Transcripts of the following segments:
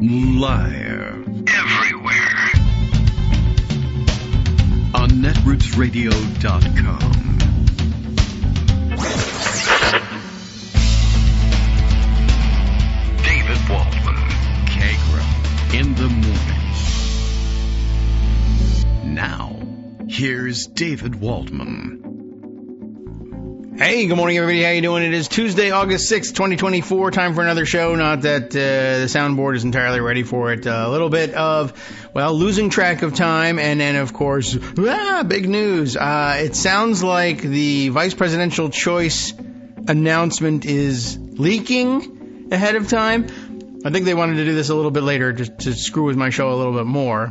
Liar. Everywhere. On netrootsradio.com. David Waldman. Kagro. In the morning. Now, here's David Waldman. Hey, good morning, everybody. How you doing? It is Tuesday, August 6th, 2024. Time for another show. Not that the soundboard is entirely ready for it. A little bit of, losing track of time. And then, of course, big news. It sounds like the vice presidential choice announcement is leaking ahead of time. I think they wanted to do this a little bit later just to screw with my show a little bit more.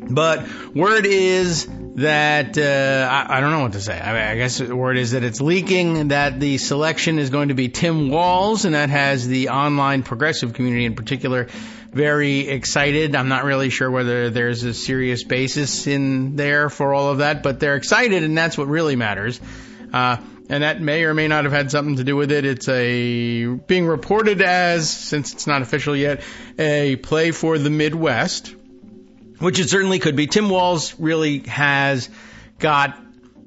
But word is that, I don't know what to say. I guess the word is that it's leaking, that the selection is going to be Tim Walz, and that has the online progressive community in particular very excited. I'm not really sure whether there's a serious basis in there for all of that, but they're excited, and that's what really matters. And that may or may not have had something to do with it. It's being reported as, since it's not official yet, a play for the Midwest, which it certainly could be. Tim Walz really has got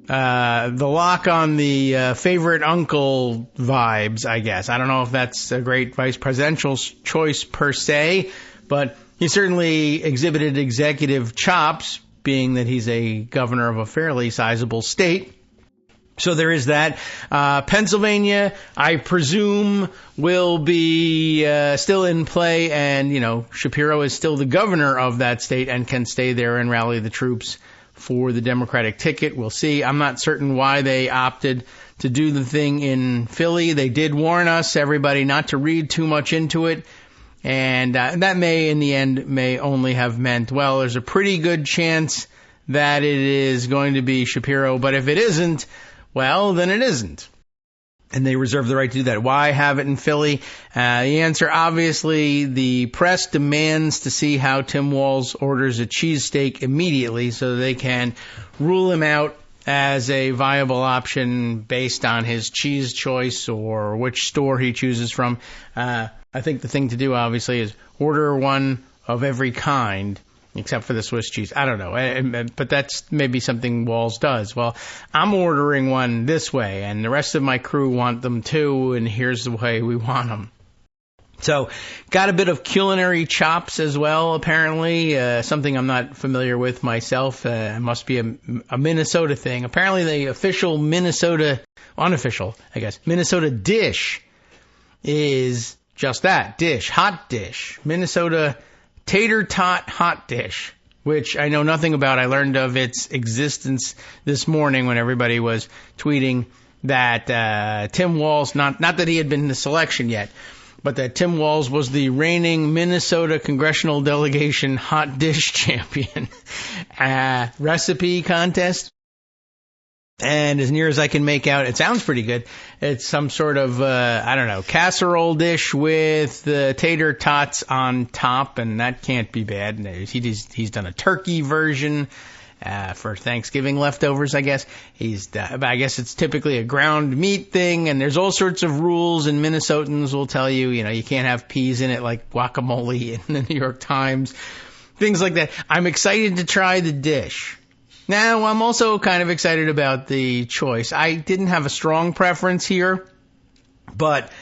the lock on the favorite uncle vibes, I guess. I don't know if that's a great vice presidential choice per se, but he certainly exhibited executive chops, being that he's a governor of a fairly sizable state. So there is that. Pennsylvania, I presume, will be still in play, and, Shapiro is still the governor of that state and can stay there and rally the troops for the Democratic ticket. We'll see. I'm not certain why they opted to do the thing in Philly. They did warn us, everybody, not to read too much into it, and that may, in the end, may only have meant, there's a pretty good chance that it is going to be Shapiro, but if it isn't, then it isn't. And they reserve the right to do that. Why have it in Philly? The answer, obviously, the press demands to see how Tim Walz orders a cheesesteak immediately so they can rule him out as a viable option based on his cheese choice or which store he chooses from. I think the thing to do, obviously, is order one of every kind, except for the Swiss cheese. I don't know. But that's maybe something Walz does. I'm ordering one this way, and the rest of my crew want them too, and here's the way we want them. So, got a bit of culinary chops as well, apparently. Something I'm not familiar with myself. It must be a Minnesota thing. Apparently the official unofficial, I guess, Minnesota dish is just that. Hot dish. Minnesota tater tot hot dish, which I know nothing about. I learned of its existence this morning when everybody was tweeting that Tim Walz, not that he had been in the selection yet, but that Tim Walz was the reigning Minnesota congressional delegation hot dish champion. Recipe contest. And as near as I can make out, it sounds pretty good. It's some sort of, casserole dish with tater tots on top, and that can't be bad. He's done a turkey version for Thanksgiving leftovers, I guess. I guess it's typically a ground meat thing, and there's all sorts of rules, and Minnesotans will tell you, you can't have peas in it like guacamole in the New York Times, things like that. I'm excited to try the dish. Now, I'm also kind of excited about the choice. I didn't have a strong preference here, but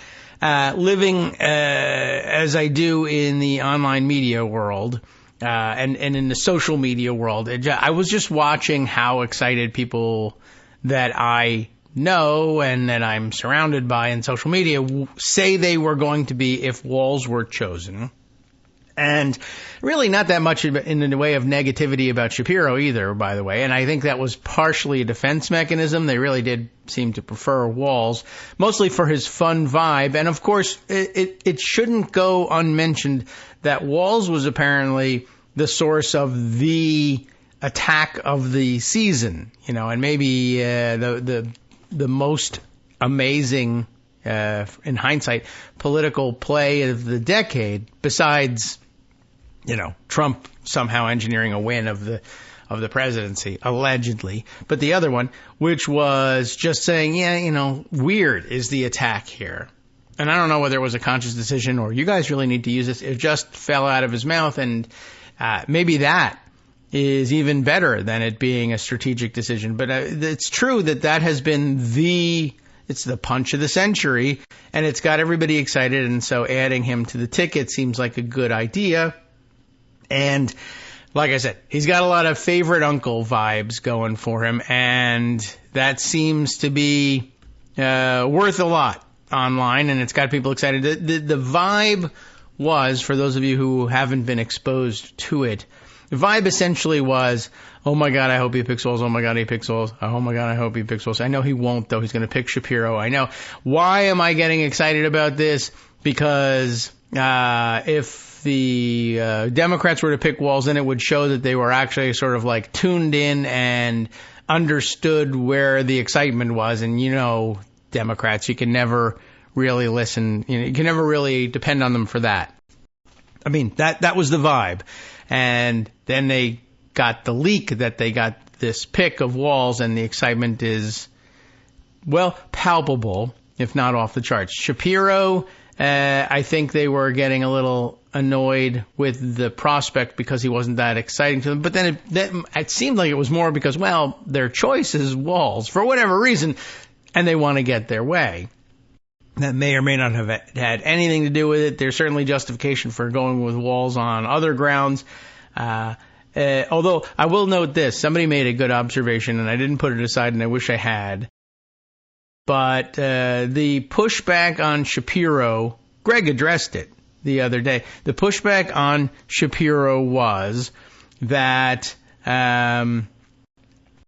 living as I do in the online media world and in the social media world, I was just watching how excited people that I know and that I'm surrounded by in social media say they were going to be if Walz were chosen. And really not that much in the way of negativity about Shapiro either, by the way. And I think that was partially a defense mechanism. They really did seem to prefer Walz, mostly for his fun vibe. And, of course, it shouldn't go unmentioned that Walz was apparently the source of the attack of the season, and maybe the most amazing, in hindsight, political play of the decade, besides Trump somehow engineering a win of the presidency, allegedly. But the other one, which was just saying, weird is the attack here. and I don't know whether it was a conscious decision or you guys really need to use this, it just fell out of his mouth, and maybe that is even better than it being a strategic decision. But it's true that has been it's the punch of the century, and it's got everybody excited, and so adding him to the ticket seems like a good idea. And like I said, he's got a lot of favorite uncle vibes going for him, and that seems to be worth a lot online, and it's got people excited. The vibe was, for those of you who haven't been exposed to it, the vibe essentially was, oh my God, I hope he picks Walz. Oh my God, he picks Walz. Oh my God, I hope he picks Walz. I know he won't, though. He's going to pick Shapiro. I know. Why am I getting excited about this? Because if the Democrats were to pick Walz, then it would show that they were actually sort of like tuned in and understood where the excitement was. And Democrats, you can never really listen. You can never really depend on them for that. I mean, that was the vibe. And then they got the leak that they got this pick of Walz, and the excitement is, well, palpable, if not off the charts. Shapiro, I think they were getting a little annoyed with the prospect because he wasn't that exciting to them. But then it seemed like it was more because, well, their choice is Walz for whatever reason, and they want to get their way. That may or may not have had anything to do with it. There's certainly justification for going with Walz on other grounds. Although I will note this, somebody made a good observation, and I didn't put it aside, and I wish I had. But the pushback on Shapiro, Greg addressed it the other day. The pushback on Shapiro was that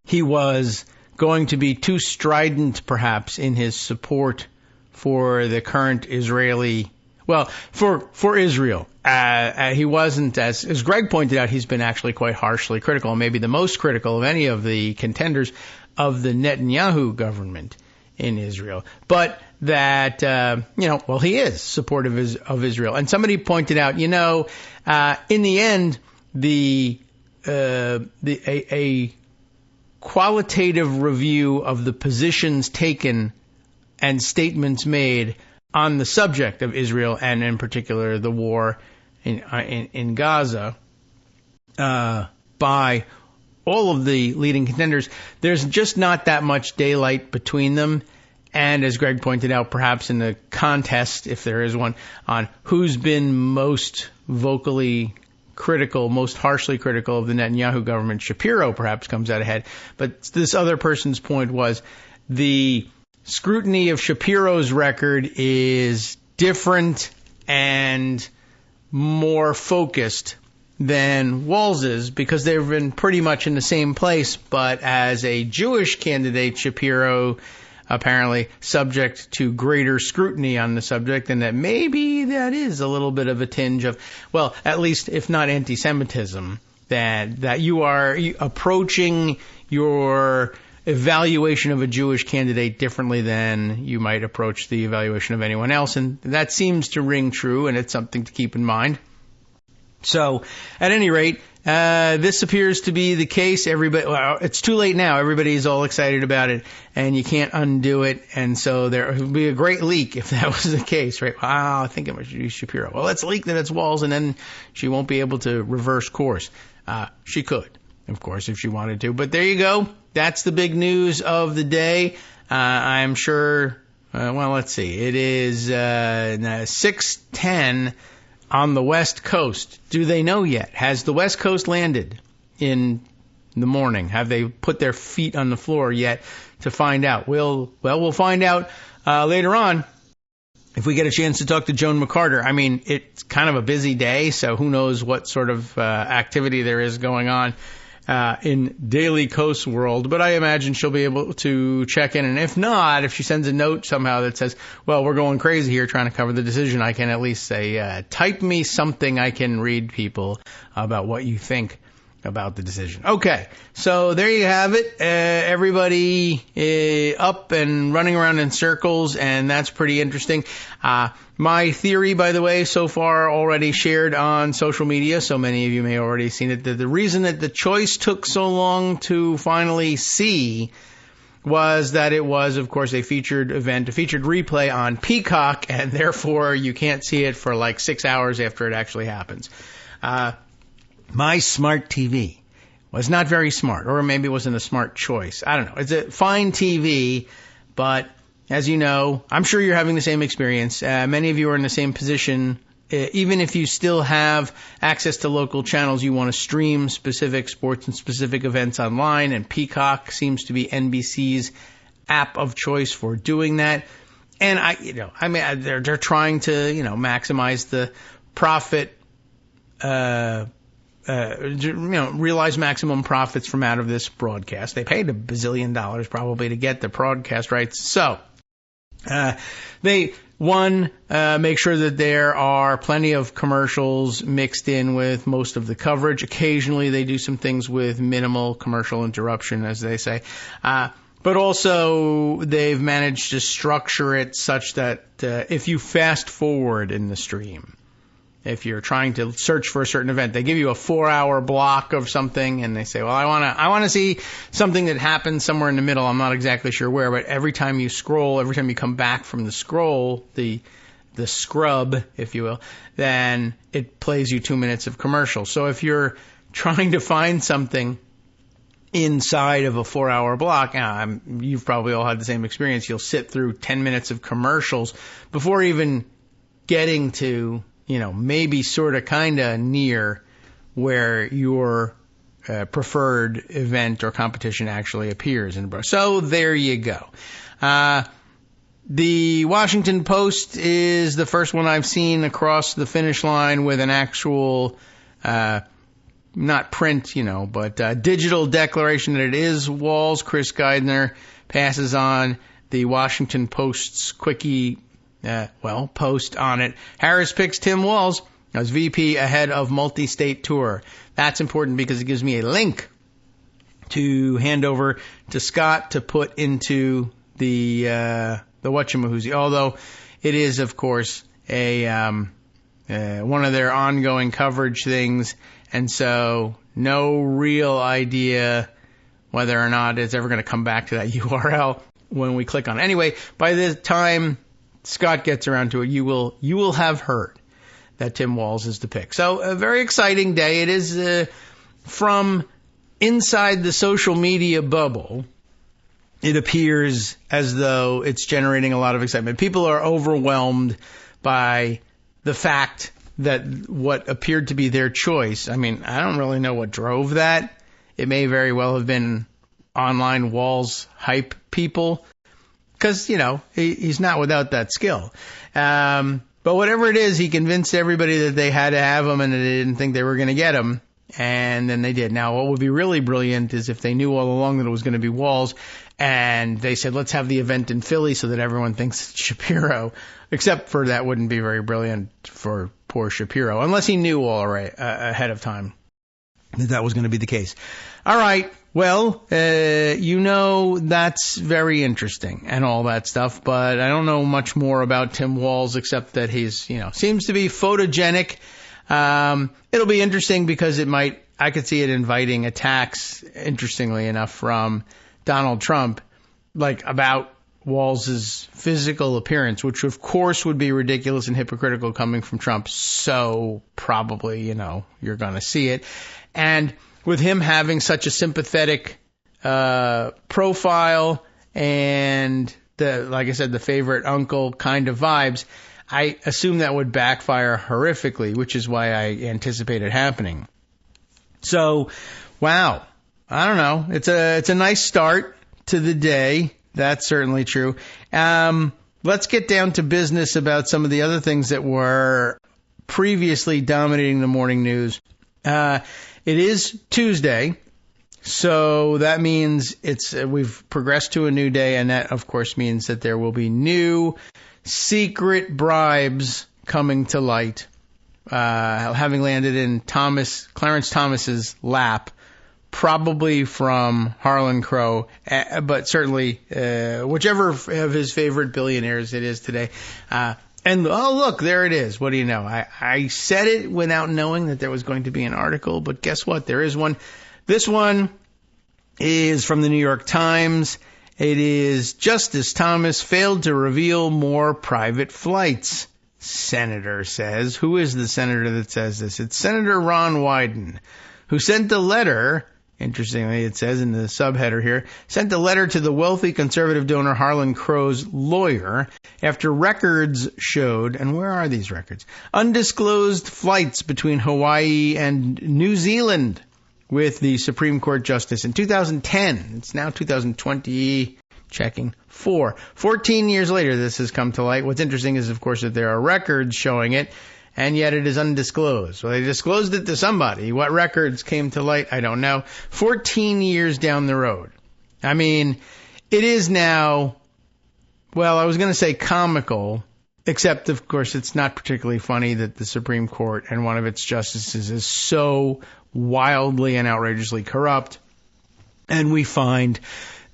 he was going to be too strident, perhaps, in his support for the current Israeli, for Israel. He wasn't, as Greg pointed out, he's been actually quite harshly critical, maybe the most critical of any of the contenders of the Netanyahu government in Israel. But that, he is supportive of Israel. And somebody pointed out, in the end, a qualitative review of the positions taken and statements made on the subject of Israel, and in particular the war in Gaza, by all of the leading contenders, there's just not that much daylight between them. And as Greg pointed out, perhaps in the contest, if there is one, on who's been most vocally critical, most harshly critical of the Netanyahu government, Shapiro perhaps comes out ahead. But this other person's point was the scrutiny of Shapiro's record is different and more focused than Walz's, because they've been pretty much in the same place, but as a Jewish candidate, Shapiro apparently subject to greater scrutiny on the subject, and that maybe that is a little bit of a tinge of, well, at least if not anti-Semitism, that you are approaching your evaluation of a Jewish candidate differently than you might approach the evaluation of anyone else. And that seems to ring true, and it's something to keep in mind. So, at any rate, this appears to be the case. It's too late now. Everybody's all excited about it, and you can't undo it. And so there would be a great leak if that was the case, right? Wow, I think it was Shapiro. Well, let's leak that it's Walz, and then she won't be able to reverse course. She could, of course, if she wanted to. But there you go. That's the big news of the day. I'm sure, let's see. It is 6:10 on the West Coast. Do they know yet? Has the West Coast landed in the morning? Have they put their feet on the floor yet to find out? We'll find out later on if we get a chance to talk to Joan McCarter. I mean, it's kind of a busy day, so who knows what sort of activity there is going on in Daily Coast world, but I imagine she'll be able to check in. And if not, if she sends a note somehow that says, well, we're going crazy here trying to cover the decision, I can at least say, type me something I can read people about what you think about the decision. Okay, so there you have it. Everybody up and running around in circles, and that's pretty interesting. My theory, by the way, so far already shared on social media, so many of you may have already seen it, that the reason that the choice took so long to finally see was that it was, of course, a featured event, a featured replay on Peacock, and therefore you can't see it for like 6 hours after it actually happens. My smart TV was not very smart, or maybe it wasn't a smart choice. I don't know. It's a fine TV, but as you know, I'm sure you're having the same experience. Many of you are in the same position. Even if you still have access to local channels, you want to stream specific sports and specific events online, and Peacock seems to be NBC's app of choice for doing that. And they're trying to, maximize the profit, realize maximum profits from out of this broadcast. They paid $1 bazillion probably to get the broadcast rights. So, they make sure that there are plenty of commercials mixed in with most of the coverage. Occasionally they do some things with minimal commercial interruption, as they say. But also they've managed to structure it such that if you fast forward in the stream, if you're trying to search for a certain event, they give you a 4-hour block of something, and they say, well, I want to see something that happens somewhere in the middle. I'm not exactly sure where, but every time you scroll, every time you come back from the scroll, the scrub, if you will, then it plays you 2 minutes of commercial. So if you're trying to find something inside of a 4-hour block, you've probably all had the same experience. You'll sit through 10 minutes of commercials before even getting to maybe sort of kind of near where your preferred event or competition actually appears. So there you go. The Washington Post is the first one I've seen across the finish line with an actual, not print, but digital declaration that it is Walz. Chris Geidner passes on the Washington Post's quickie post on it. Harris picks Tim Walz as VP ahead of multi-state tour. That's important because it gives me a link to hand over to Scott to put into the whatchamahoozy. Although it is, of course, one of their ongoing coverage things, and so no real idea whether or not it's ever going to come back to that URL when we click on it. Anyway, by the time Scott gets around to it, you will have heard that Tim Walz is the pick. So a very exciting day. It is from inside the social media bubble. It appears as though it's generating a lot of excitement. People are overwhelmed by the fact that what appeared to be their choice. I mean, I don't really know what drove that. It may very well have been online Walz hype people. Because, he's not without that skill. But whatever it is, he convinced everybody that they had to have him and that they didn't think they were going to get him. And then they did. Now, what would be really brilliant is if they knew all along that it was going to be Walz and they said, let's have the event in Philly so that everyone thinks it's Shapiro. Except for that wouldn't be very brilliant for poor Shapiro, unless he knew all right ahead of time that was going to be the case. All right. Well, that's very interesting and all that stuff, but I don't know much more about Tim Walz except that he's, seems to be photogenic. It'll be interesting because I could see it inviting attacks, interestingly enough, from Donald Trump, about Walz's physical appearance, which of course would be ridiculous and hypocritical coming from Trump. So probably, you're going to see it. And with him having such a sympathetic profile and like I said, the favorite uncle kind of vibes, I assume that would backfire horrifically, which is why I anticipate it happening. So, wow. I don't know. It's a nice start to the day. That's certainly true. Let's get down to business about some of the other things that were previously dominating the morning news. It is Tuesday, so that means we've progressed to a new day, and that, of course, means that there will be new secret bribes coming to light, having landed in Clarence Thomas's lap, probably from Harlan Crow, but certainly whichever of his favorite billionaires it is today. And, oh, look, there it is. What do you know? I said it without knowing that there was going to be an article, but guess what? There is one. This one is from the New York Times, It is Justice Thomas failed to reveal more private flights, senator says. Who is the senator that says this? It's Senator Ron Wyden, who sent a letter, interestingly it says in the subheader here, sent a letter to the wealthy conservative donor Harlan Crow's lawyer after records showed, and where are these records? Undisclosed flights between Hawaii and New Zealand with the Supreme Court Justice in 2010. It's now 2020, checking 14 years later, this has come to light. What's interesting is, of course, that there are records showing it, and yet it is undisclosed. Well, they disclosed it to somebody. What records came to light, I don't know. 14 years down the road. I mean, it is now, well, I was going to say comical, except, of course, it's not particularly funny that the Supreme Court and one of its justices is so wildly and outrageously corrupt. And we find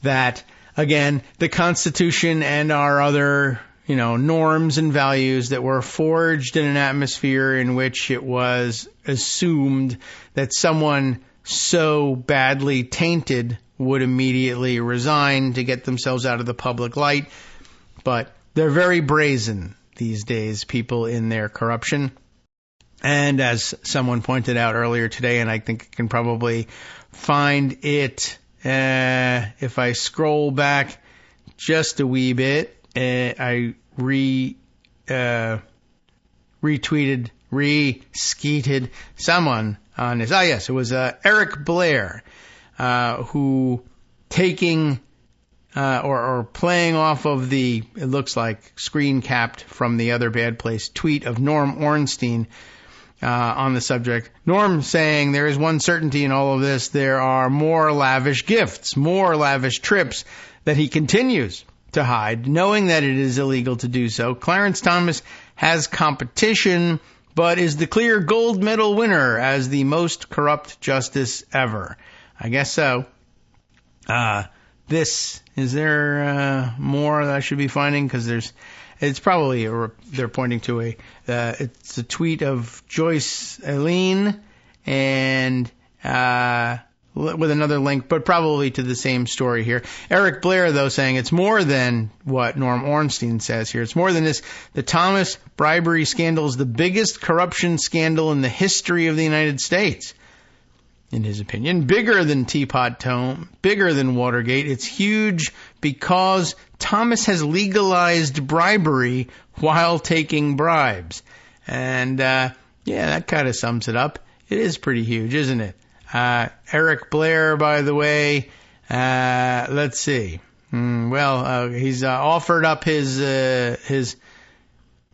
that, again, the Constitution and our other, norms and values that were forged in an atmosphere in which it was assumed that someone so badly tainted would immediately resign to get themselves out of the public light. But they're very brazen these days, people in their corruption. And as someone pointed out earlier today, and I think I can probably find it if I scroll back just a wee bit, I reskeeted someone on this. Yes, it was Eric Blair, who taking or playing off of the, it looks like screen capped from the Other Bad Place tweet of Norm Ornstein on the subject. Norm saying there is one certainty in all of this. There are more lavish gifts, more lavish trips that he continues to hide, knowing that it is illegal to do so. Clarence Thomas has competition, but is the clear gold medal winner as the most corrupt justice ever. I guess so. Is there more that I should be finding? Because it's probably, they're pointing to it's a tweet of Joyce Eileen and with another link, but probably to the same story here. Eric Blair, though, saying it's more than what Norm Ornstein says here. It's more than this. The Thomas bribery scandal is the biggest corruption scandal in the history of the United States, in his opinion. Bigger than Teapot Dome, bigger than Watergate. It's huge because Thomas has legalized bribery while taking bribes. And, that kind of sums it up. It is pretty huge, isn't it? Eric Blair, by the way, let's see. He's offered up his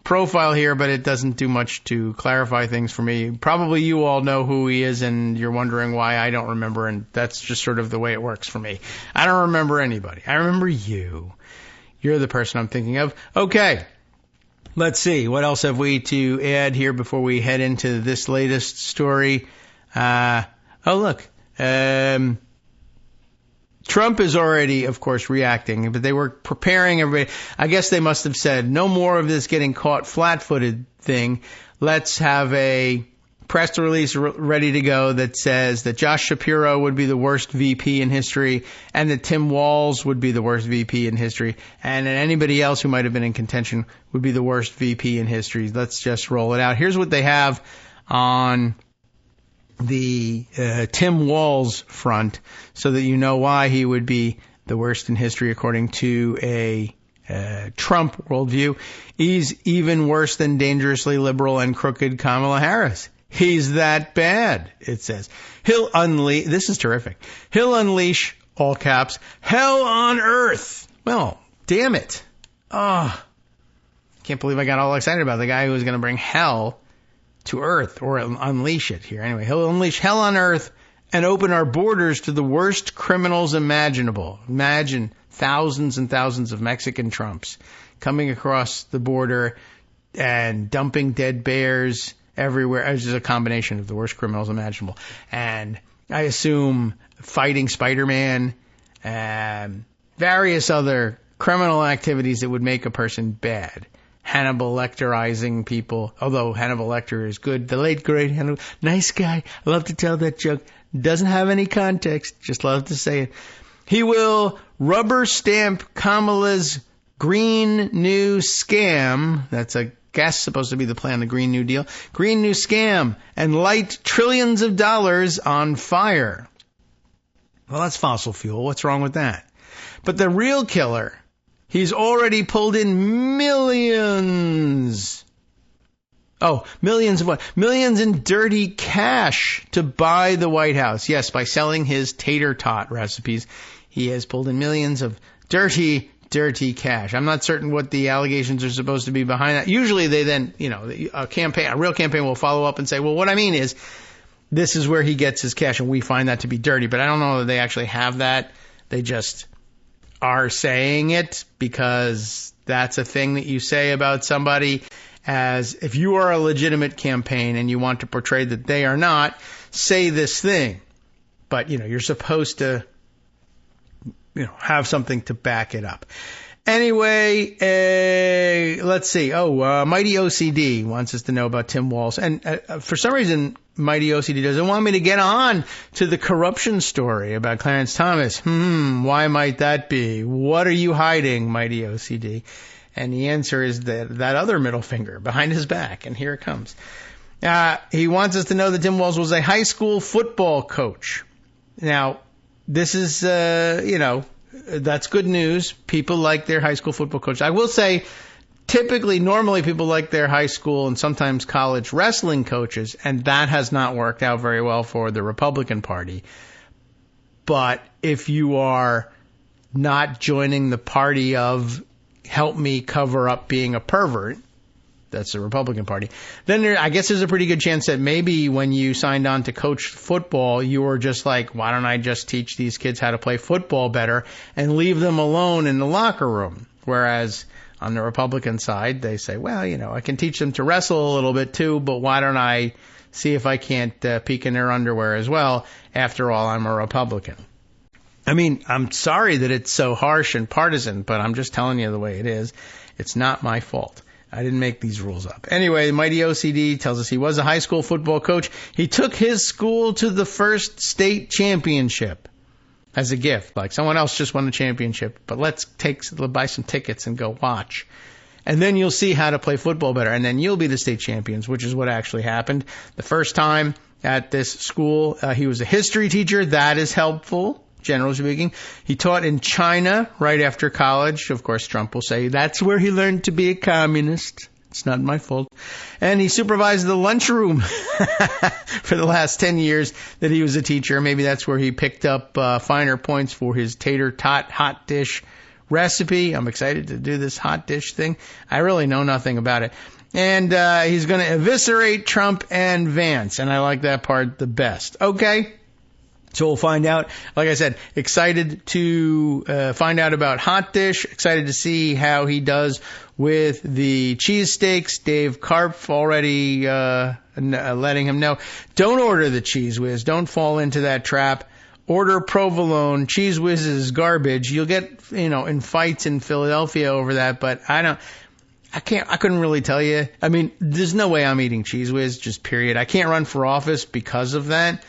profile here, but it doesn't do much to clarify things for me. Probably you all know who he is, and you're wondering why I don't remember, and that's just sort of the way it works for me. I don't remember anybody. I remember you. You're the person I'm thinking of. Okay. Let's see. What else have we to add here before we head into this latest story? Look. Trump is already, of course, reacting, but they were preparing everybody. I guess they must have said, no more of this getting caught flat-footed thing. Let's have a press release ready to go that says that Josh Shapiro would be the worst VP in history and that Tim Walz would be the worst VP in history and that anybody else who might have been in contention would be the worst VP in history. Let's just roll it out. Here's what they have on the Tim Walz front so that you know why he would be the worst in history according to a Trump worldview. He's even worse than dangerously liberal and crooked Kamala Harris. He's that bad, it says. This is terrific. He'll unleash, all caps, hell on earth. Well, damn it. Can't believe I got all excited about the guy who was going to bring hell to earth, or unleash it here. Anyway, he'll unleash hell on earth and open our borders to the worst criminals imaginable. Imagine thousands and thousands of Mexican Trumps coming across the border and dumping dead bears everywhere. It's just a combination of the worst criminals imaginable. And I assume fighting Spider-Man and various other criminal activities that would make a person bad. Hannibal Lecterizing people, although Hannibal Lecter is good. The late, great Hannibal, nice guy. I love to tell that joke. Doesn't have any context, just love to say it. He will rubber stamp Kamala's Green New Scam. That's a guess supposed to be the plan, the Green New Deal. Green New Scam, and light trillions of dollars on fire. Well, that's fossil fuel. What's wrong with that? But the real killer, he's already pulled in millions. Oh, millions of what? Millions in dirty cash to buy the White House. Yes, by selling his tater tot recipes, he has pulled in millions of dirty cash. I'm not certain what the allegations are supposed to be behind that. Usually they then, a real campaign will follow up and say, well, what I mean is, this is where he gets his cash, and we find that to be dirty. But I don't know that they actually have that. They just are saying it because that's a thing that you say about somebody. As if you are a legitimate campaign and you want to portray that they are not, say this thing. But, you're supposed to, have something to back it up. Anyway, let's see. Mighty OCD wants us to know about Tim Walz. And for some reason, Mighty OCD doesn't want me to get on to the corruption story about Clarence Thomas. Why might that be? What are you hiding, Mighty OCD? And the answer is that other middle finger behind his back. And here it comes. He wants us to know that Tim Walz was a high school football coach. Now, this is, that's good news. People like their high school football coach. I will say, normally people like their high school and sometimes college wrestling coaches, and that has not worked out very well for the Republican Party. But if you are not joining the party of help me cover up being a pervert, that's the Republican Party, then I guess there's a pretty good chance that maybe when you signed on to coach football, you were just like, why don't I just teach these kids how to play football better and leave them alone in the locker room? Whereas on the Republican side, they say, well, I can teach them to wrestle a little bit too, but why don't I see if I can't peek in their underwear as well? After all, I'm a Republican. I mean, I'm sorry that it's so harsh and partisan, but I'm just telling you the way it is. It's not my fault. I didn't make these rules up. Anyway, Mighty OCD tells us he was a high school football coach. He took his school to the first state championship as a gift. Like someone else just won the championship, but let's buy some tickets and go watch. And then you'll see how to play football better. And then you'll be the state champions, which is what actually happened. The first time at this school, he was a history teacher. That is helpful. Generally speaking, he taught in China right after college. Of course, Trump will say that's where he learned to be a communist. It's not my fault. And he supervised the lunchroom for the last 10 years that he was a teacher. Maybe that's where he picked up finer points for his tater tot hot dish recipe. I'm excited to do this hot dish thing. I really know nothing about it. And he's going to eviscerate Trump and Vance. And I like that part the best. Okay. So we'll find out. Like I said, excited to find out about Hot Dish. Excited to see how he does with the cheesesteaks. Dave Karpf already letting him know. Don't order the Cheese Whiz. Don't fall into that trap. Order provolone. Cheese Whiz is garbage. You'll get, in fights in Philadelphia over that, but I couldn't really tell you. I mean, there's no way I'm eating Cheese Whiz, just period. I can't run for office because of that.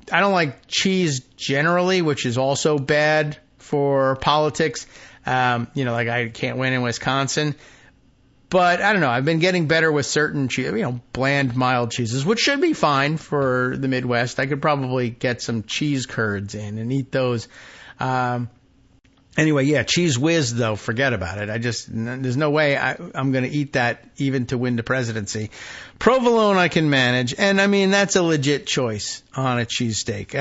I don't like cheese generally, which is also bad for politics. Like I can't win in Wisconsin. But I don't know. I've been getting better with certain bland, mild cheeses, which should be fine for the Midwest. I could probably get some cheese curds in and eat those. Anyway, yeah, Cheese Whiz, though, forget about it. There's no way I'm going to eat that even to win the presidency. Provolone I can manage, and I mean, that's a legit choice on a cheesesteak.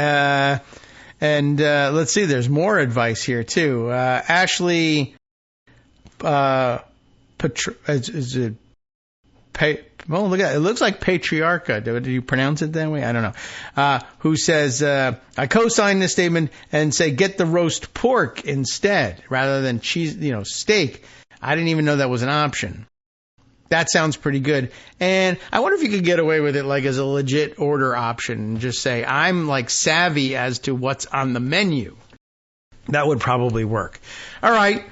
And let's see, there's more advice here, too. Ashley, well, look at it. It looks like Patriarcha. Did you pronounce it that way? I don't know. Who says, I co-sign this statement and say get the roast pork instead rather than cheese, steak. I didn't even know that was an option. That sounds pretty good. And I wonder if you could get away with it like as a legit order option and just say, I'm like savvy as to what's on the menu. That would probably work. All right.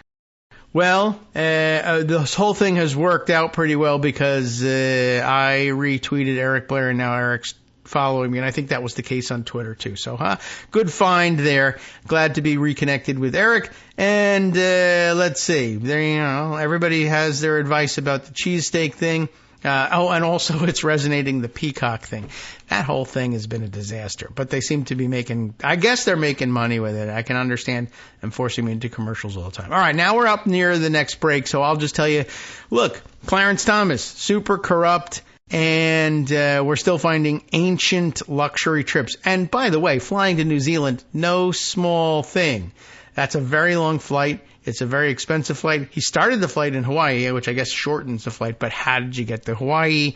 Well, this whole thing has worked out pretty well because I retweeted Eric Blair, and now Eric's following me, and I think that was the case on Twitter too. So, good find there. Glad to be reconnected with Eric. And let's see, there, everybody has their advice about the cheesesteak thing. And also it's resonating, the peacock thing. That whole thing has been a disaster. But they seem to be I guess they're making money with it. I can understand them forcing me into commercials all the time. All right, now we're up near the next break, so I'll just tell you, look, Clarence Thomas, super corrupt, and we're still finding ancient luxury trips. And by the way, flying to New Zealand, no small thing. That's a very long flight. It's a very expensive flight. He started the flight in Hawaii, which I guess shortens the flight, but how did you get to Hawaii?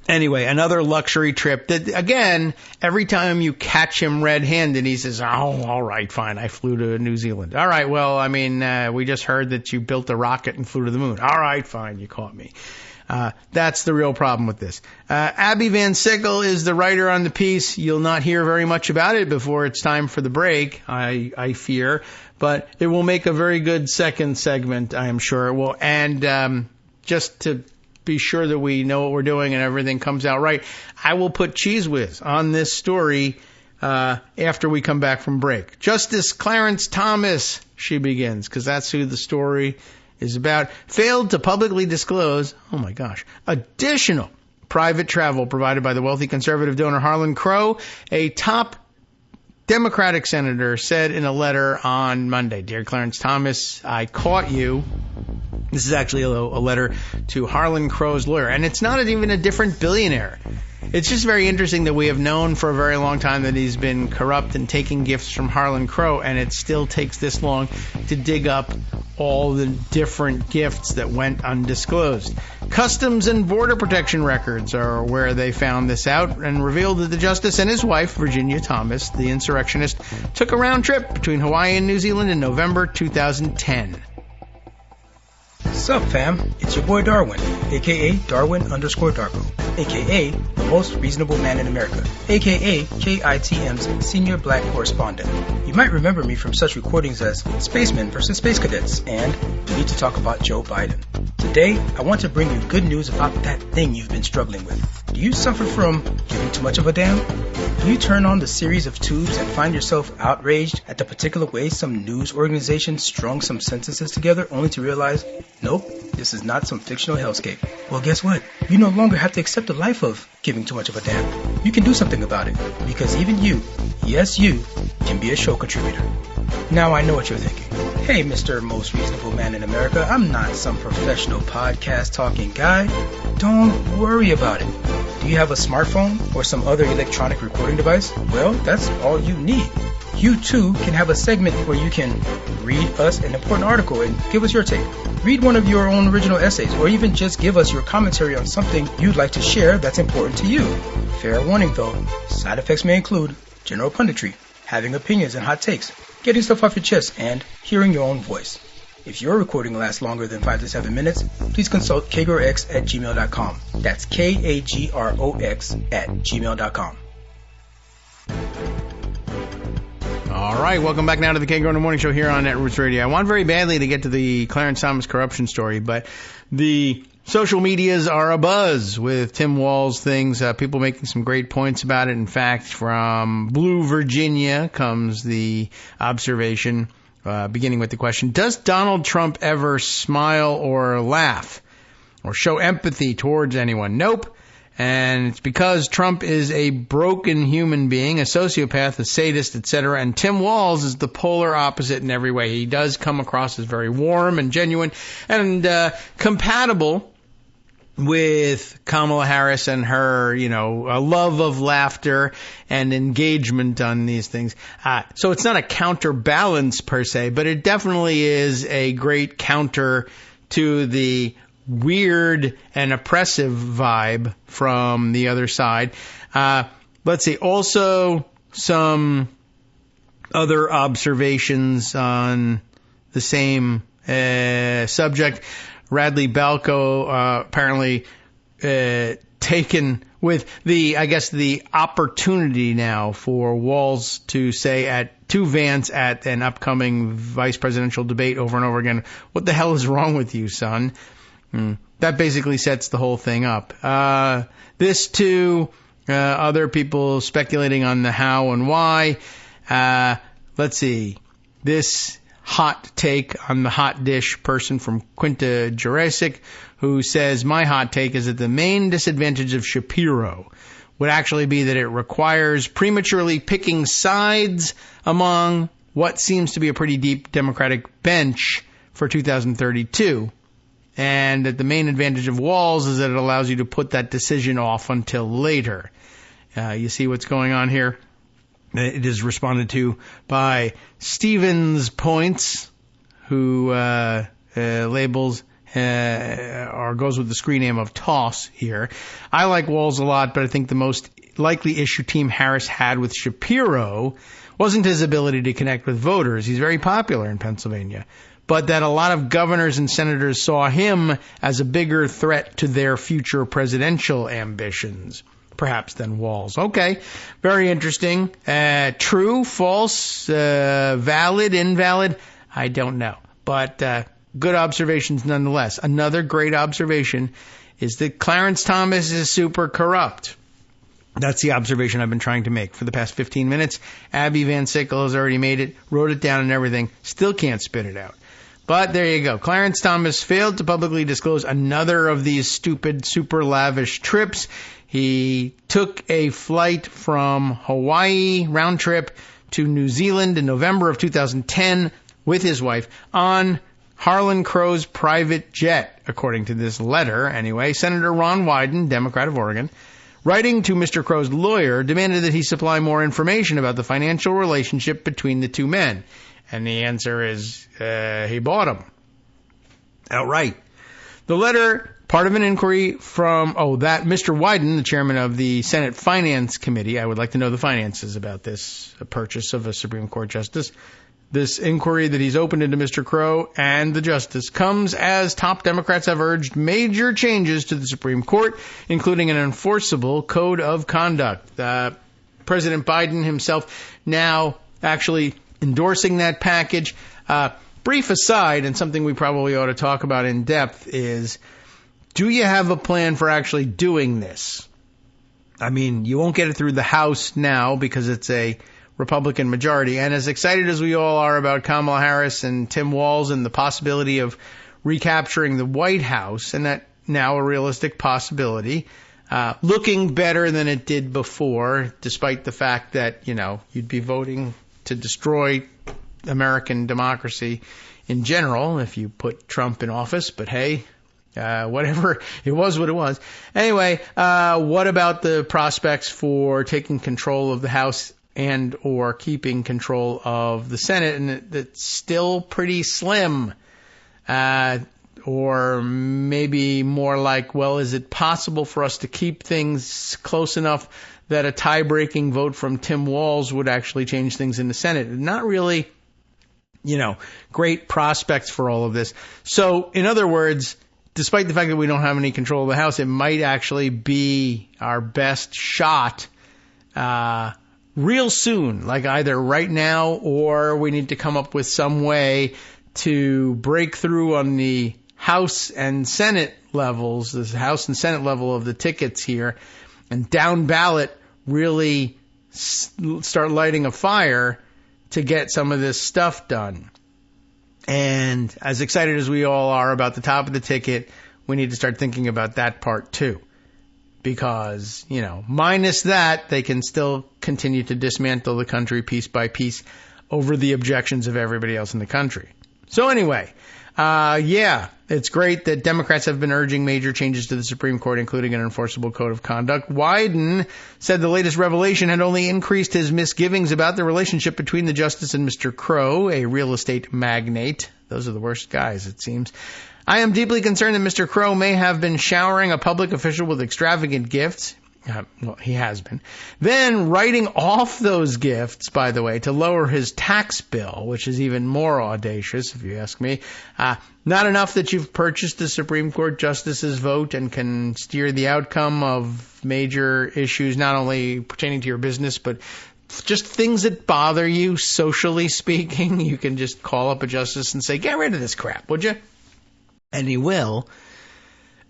Anyway, another luxury trip that, again, every time you catch him red-handed, he says, oh, all right, fine, I flew to New Zealand. All right, well, I mean, we just heard that you built a rocket and flew to the moon. All right, fine, you caught me. That's the real problem with this. Abby Van Sickle is the writer on the piece. You'll not hear very much about it before it's time for the break, I fear. But it will make a very good second segment, I am sure it will. And just to be sure that we know what we're doing and everything comes out right, I will put Cheese Whiz on this story after we come back from break. Justice Clarence Thomas, she begins, because that's who the story is about, failed to publicly disclose, additional private travel provided by the wealthy conservative donor Harlan Crow. A top Democratic senator said in a letter on Monday, Dear Clarence Thomas, I caught you. This is actually a letter to Harlan Crow's lawyer, and it's not even a different billionaire. It's just very interesting that we have known for a very long time that he's been corrupt and taking gifts from Harlan Crow, and it still takes this long to dig up all the different gifts that went undisclosed. Customs and Border Protection records are where they found this out and revealed that the justice and his wife, Virginia Thomas, the insurrectionist, took a round trip between Hawaii and New Zealand in November 2010. Sup fam, it's your boy Darwin, aka Darwin_Darko, aka the most reasonable man in America, aka KITM's senior black correspondent. You might remember me from such recordings as Spacemen vs. Space Cadets and We Need to Talk About Joe Biden. Today, I want to bring you good news about that thing you've been struggling with. Do you suffer from giving too much of a damn? Do you turn on the series of tubes and find yourself outraged at the particular way some news organization strung some sentences together only to realize, nope, this is not some fictional hellscape? Well, guess what? You no longer have to accept the life of giving too much of a damn. You can do something about it, because even you, yes you, can be a show contributor. Now I know what you're thinking. Hey, Mr. Most Reasonable Man in America, I'm not some professional podcast talking guy. Don't worry about it. Do you have a smartphone or some other electronic recording device? Well, that's all you need. You too can have a segment where you can read us an important article and give us your take. Read one of your own original essays, or even just give us your commentary on something you'd like to share that's important to you. Fair warning though, side effects may include general punditry, having opinions and hot takes, getting stuff off your chest, and hearing your own voice. If your recording lasts longer than 5 to 7 minutes, please consult kagrox@gmail.com. That's KAGROX@gmail.com. All right, welcome back now to the Kagro in the Morning Show here on Net Roots Radio. I want very badly to get to the Clarence Thomas corruption story, but the social medias are abuzz with Tim Walz things, people making some great points about it. In fact, from Blue Virginia comes the observation, beginning with the question, does Donald Trump ever smile or laugh or show empathy towards anyone? Nope. And it's because Trump is a broken human being, a sociopath, a sadist, etc. And Tim Walz is the polar opposite in every way. He does come across as very warm and genuine and compatible with Kamala Harris and her, a love of laughter and engagement on these things. So it's not a counterbalance per se, but it definitely is a great counter to the weird and oppressive vibe from the other side. Let's see. Also, some other observations on the same subject. Radley Balco apparently taken with the opportunity now for Walz to say to Vance at an upcoming vice presidential debate over and over again, what the hell is wrong with you, son? That basically sets the whole thing up. This too, other people speculating on the how and why. Let's see. This hot take on the hot dish person from Quinta Jurassic, who says, my hot take is that the main disadvantage of Shapiro would actually be that it requires prematurely picking sides among what seems to be a pretty deep Democratic bench for 2032. And that the main advantage of Walz is that it allows you to put that decision off until later. You see what's going on here? It is responded to by Stevens Points, who labels or goes with the screen name of Toss here. I like Walz a lot, but I think the most likely issue Team Harris had with Shapiro wasn't his ability to connect with voters. He's very popular in Pennsylvania. But that a lot of governors and senators saw him as a bigger threat to their future presidential ambitions, perhaps, than Walz. Okay, very interesting. True, false, valid, invalid, I don't know. But good observations nonetheless. Another great observation is that Clarence Thomas is super corrupt. That's the observation I've been trying to make for the past 15 minutes. Abby Van Sickle has already made it, wrote it down and everything, still can't spit it out. But there you go. Clarence Thomas failed to publicly disclose another of these stupid, super lavish trips. He took a flight from Hawaii, round trip, to New Zealand in November of 2010 with his wife on Harlan Crow's private jet, according to this letter. Anyway, Senator Ron Wyden, Democrat of Oregon, writing to Mr. Crow's lawyer, demanded that he supply more information about the financial relationship between the two men. And the answer is he bought them outright. The letter, part of an inquiry from, that Mr. Wyden, the chairman of the Senate Finance Committee, I would like to know the finances about this purchase of a Supreme Court justice. This inquiry that he's opened into Mr. Crow and the justice comes as top Democrats have urged major changes to the Supreme Court, including an enforceable code of conduct. President Biden himself now actually endorsing that package. Brief aside, and something we probably ought to talk about in depth, is do you have a plan for actually doing this? I mean, you won't get it through the House now because it's a Republican majority. And as excited as we all are about Kamala Harris and Tim Walz and the possibility of recapturing the White House, and that now a realistic possibility, looking better than it did before, despite the fact that, you'd be voting to destroy American democracy in general if you put Trump in office. But hey, whatever, it was what it was. Anyway, what about the prospects for taking control of the House and or keeping control of the Senate? And it's still pretty slim. Or maybe more like, well, is it possible for us to keep things close enough that a tie-breaking vote from Tim Walz would actually change things in the Senate? Not really, great prospects for all of this. So, in other words, despite the fact that we don't have any control of the House, it might actually be our best shot real soon, like either right now or we need to come up with some way to break through on the House and Senate levels, the House and Senate level of the tickets here, and down ballot really start lighting a fire to get some of this stuff done. And as excited as we all are about the top of the ticket, we need to start thinking about that part too. Because, minus that, they can still continue to dismantle the country piece by piece over the objections of everybody else in the country. So anyway, it's great that Democrats have been urging major changes to the Supreme Court, including an enforceable code of conduct. Wyden said the latest revelation had only increased his misgivings about the relationship between the justice and Mr. Crow, a real estate magnate. Those are the worst guys, it seems. I am deeply concerned that Mr. Crow may have been showering a public official with extravagant gifts. Well, he has been. Then writing off those gifts, by the way, to lower his tax bill, which is even more audacious, if you ask me. Not enough that you've purchased the Supreme Court justice's vote and can steer the outcome of major issues, not only pertaining to your business, but just things that bother you, socially speaking. You can just call up a justice and say, get rid of this crap, would you? And he will.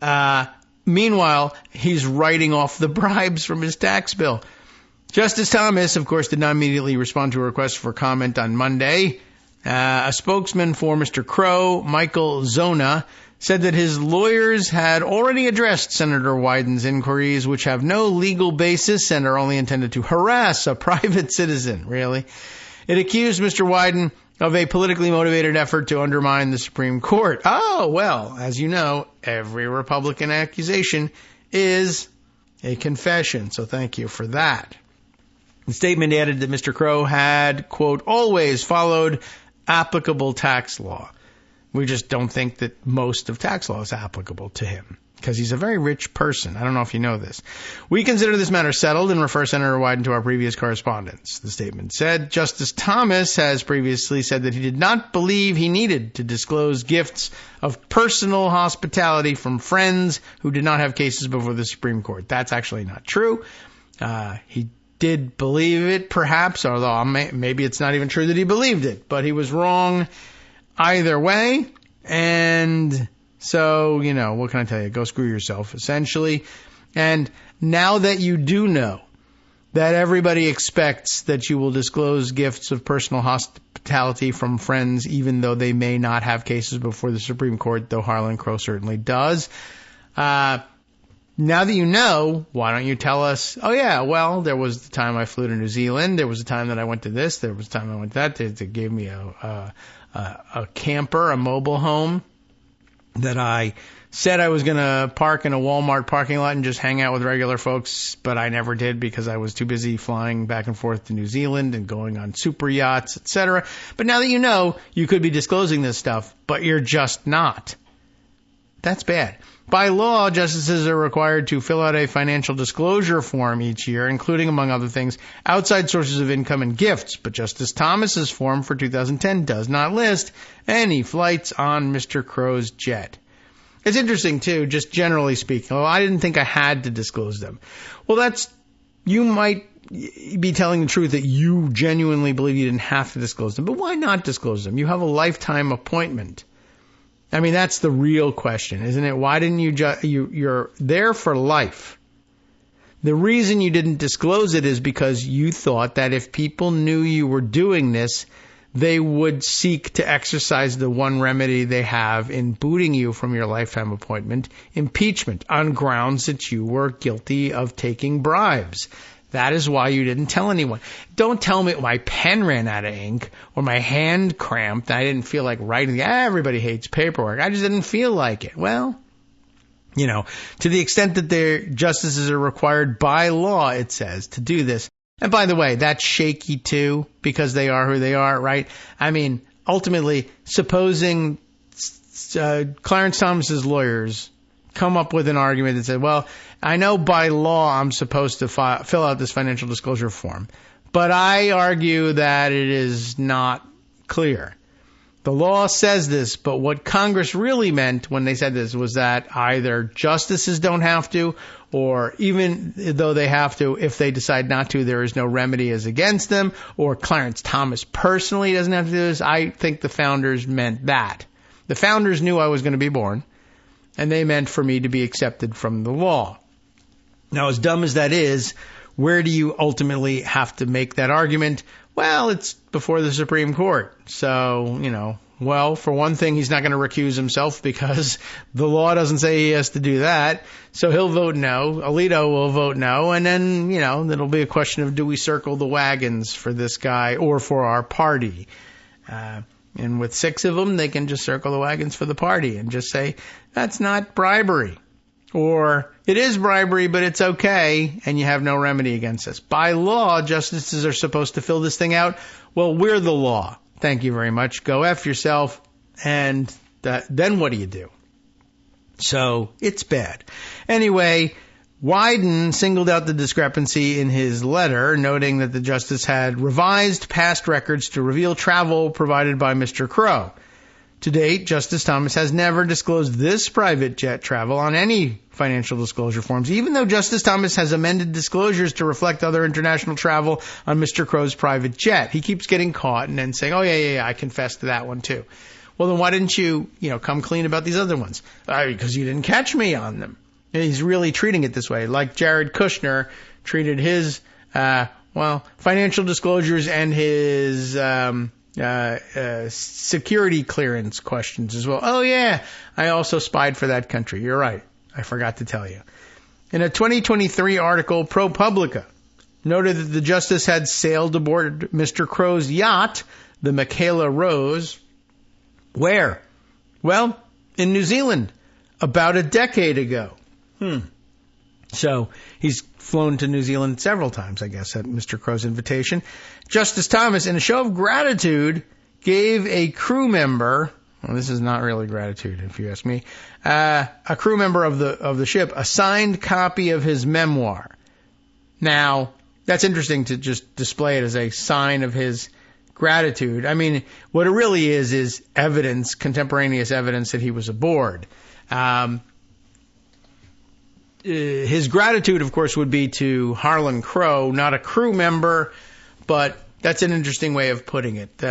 Meanwhile, he's writing off the bribes from his tax bill. Justice Thomas, of course, did not immediately respond to a request for comment on Monday. A spokesman for Mr. Crow, Michael Zona, said that his lawyers had already addressed Senator Wyden's inquiries, which have no legal basis and are only intended to harass a private citizen. Really? It accused Mr. Wyden of a politically motivated effort to undermine the Supreme Court. Oh, well, as you know, every Republican accusation is a confession, so thank you for that. The statement added that Mr. Crow had, quote, always followed applicable tax law. We just don't think that most of tax law is applicable to him, because he's a very rich person. I don't know if you know this. We consider this matter settled and refer Senator Wyden to our previous correspondence, the statement said. Justice Thomas has previously said that he did not believe he needed to disclose gifts of personal hospitality from friends who did not have cases before the Supreme Court. That's actually not true. He did believe it, perhaps, although maybe it's not even true that he believed it, but he was wrong either way. And so, you know, what can I tell you? Go screw yourself, essentially. And now that you do know that everybody expects that you will disclose gifts of personal hospitality from friends, even though they may not have cases before the Supreme Court, though Harlan Crow certainly does. Now that you know, why don't you tell us, oh yeah, well, there was the time I flew to New Zealand, there was the time that I went to this, there was the time I went to that, they gave me a camper, a mobile home, that I said I was going to park in a Walmart parking lot and just hang out with regular folks, but I never did because I was too busy flying back and forth to New Zealand and going on super yachts, etc. But now that you know, you could be disclosing this stuff, but you're just not. That's bad. By law, justices are required to fill out a financial disclosure form each year, including, among other things, outside sources of income and gifts. But Justice Thomas's form for 2010 does not list any flights on Mr. Crow's jet. It's interesting, too, just generally speaking. Well, I didn't think I had to disclose them. Well, you might be telling the truth that you genuinely believe you didn't have to disclose them. But why not disclose them? You have a lifetime appointment. I mean, that's the real question, isn't it? Why didn't you're there for life. The reason you didn't disclose it is because you thought that if people knew you were doing this, they would seek to exercise the one remedy they have in booting you from your lifetime appointment, impeachment, on grounds that you were guilty of taking bribes. That is why you didn't tell anyone. Don't tell me my pen ran out of ink or my hand cramped. I didn't feel like writing. Everybody hates paperwork. I just didn't feel like it. Well, you know, to the extent that their justices are required by law, it says, to do this. And by the way, that's shaky too, because they are who they are, right? I mean, ultimately, supposing Clarence Thomas's lawyers come up with an argument that said, well, I know by law I'm supposed to fill out this financial disclosure form, but I argue that it is not clear. The law says this, but what Congress really meant when they said this was that either justices don't have to, or even though they have to, if they decide not to, there is no remedy as against them, or Clarence Thomas personally doesn't have to do this. I think the founders meant that. The founders knew I was going to be born, and they meant for me to be accepted from the law. Now, as dumb as that is, where do you ultimately have to make that argument? Well, it's before the Supreme Court. So, you know, well, for one thing, he's not going to recuse himself because the law doesn't say he has to do that. So he'll vote no. Alito will vote no. And then, you know, it'll be a question of, do we circle the wagons for this guy or for our party? And with 6 of them, they can just circle the wagons for the party and just say, that's not bribery. Or it is bribery, but it's okay, and you have no remedy against us. By law, justices are supposed to fill this thing out. Well, we're the law. Thank you very much. Go F yourself. And then what do you do? So it's bad. Anyway, Wyden singled out the discrepancy in his letter, noting that the justice had revised past records to reveal travel provided by Mr. Crow. To date, Justice Thomas has never disclosed this private jet travel on any financial disclosure forms, even though Justice Thomas has amended disclosures to reflect other international travel on Mr. Crow's private jet. He keeps getting caught and then saying, oh, yeah, I confessed to that one too. Well, then why didn't you, come clean about these other ones? Because you didn't catch me on them. And he's really treating it this way, like Jared Kushner treated his, financial disclosures and his security clearance questions as well. Oh, yeah, I also spied for that country. You're right. I forgot to tell you. In a 2023 article, ProPublica noted that the justice had sailed aboard Mr. Crow's yacht, the Michaela Rose. Where? Well, in New Zealand, about a decade ago. So he's flown to New Zealand several times, I guess, at Mr. Crow's invitation. Justice Thomas, in a show of gratitude, gave a crew member, well, this is not really gratitude, if you ask me, a crew member of the ship, a signed copy of his memoir. Now, that's interesting to just display it as a sign of his gratitude. I mean, what it really is evidence, contemporaneous evidence that he was aboard. His gratitude, of course, would be to Harlan Crow, not a crew member, but that's an interesting way of putting it.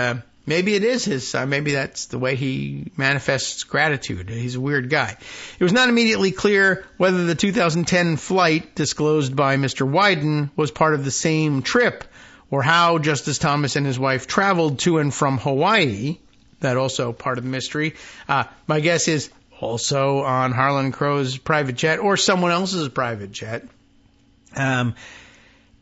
Maybe it is his son. Maybe that's the way he manifests gratitude. He's a weird guy. It was not immediately clear whether the 2010 flight disclosed by Mr. Wyden was part of the same trip, or how Justice Thomas and his wife traveled to and from Hawaii. That also part of the mystery. My guess is also on Harlan Crow's private jet or someone else's private jet.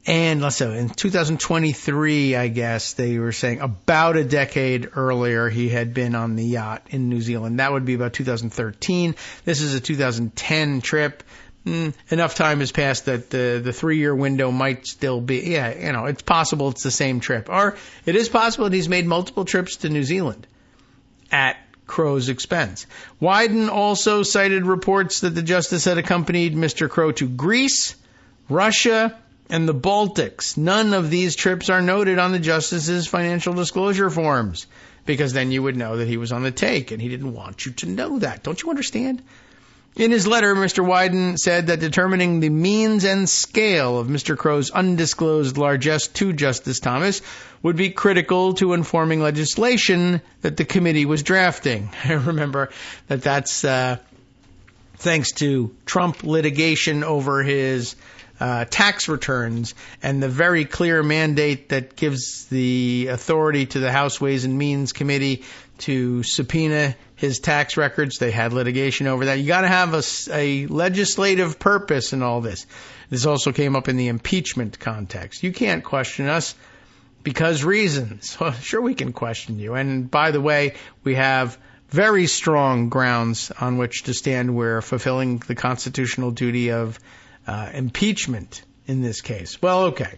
And let's say in 2023, I guess they were saying about a decade earlier he had been on the yacht in New Zealand. That would be about 2013. This is a 2010 trip. Enough time has passed that the 3-year window might still be, it's possible it's the same trip. Or it is possible that he's made multiple trips to New Zealand at Crow's expense. Wyden also cited reports that the justice had accompanied Mr. Crow to Greece, Russia, and the Baltics. None of these trips are noted on the justice's financial disclosure forms, because then you would know that he was on the take, and he didn't want you to know that. Don't you understand? In his letter, Mr. Wyden said that determining the means and scale of Mr. Crow's undisclosed largesse to Justice Thomas would be critical to informing legislation that the committee was drafting. I remember that's thanks to Trump litigation over his tax returns and the very clear mandate that gives the authority to the House Ways and Means Committee to subpoena his tax records. They had litigation over that. You got to have a legislative purpose in all this. This also came up in the impeachment context. You can't question us because reasons. Well, sure, we can question you. And by the way, we have very strong grounds on which to stand. We're fulfilling the constitutional duty of impeachment in this case. Well, okay.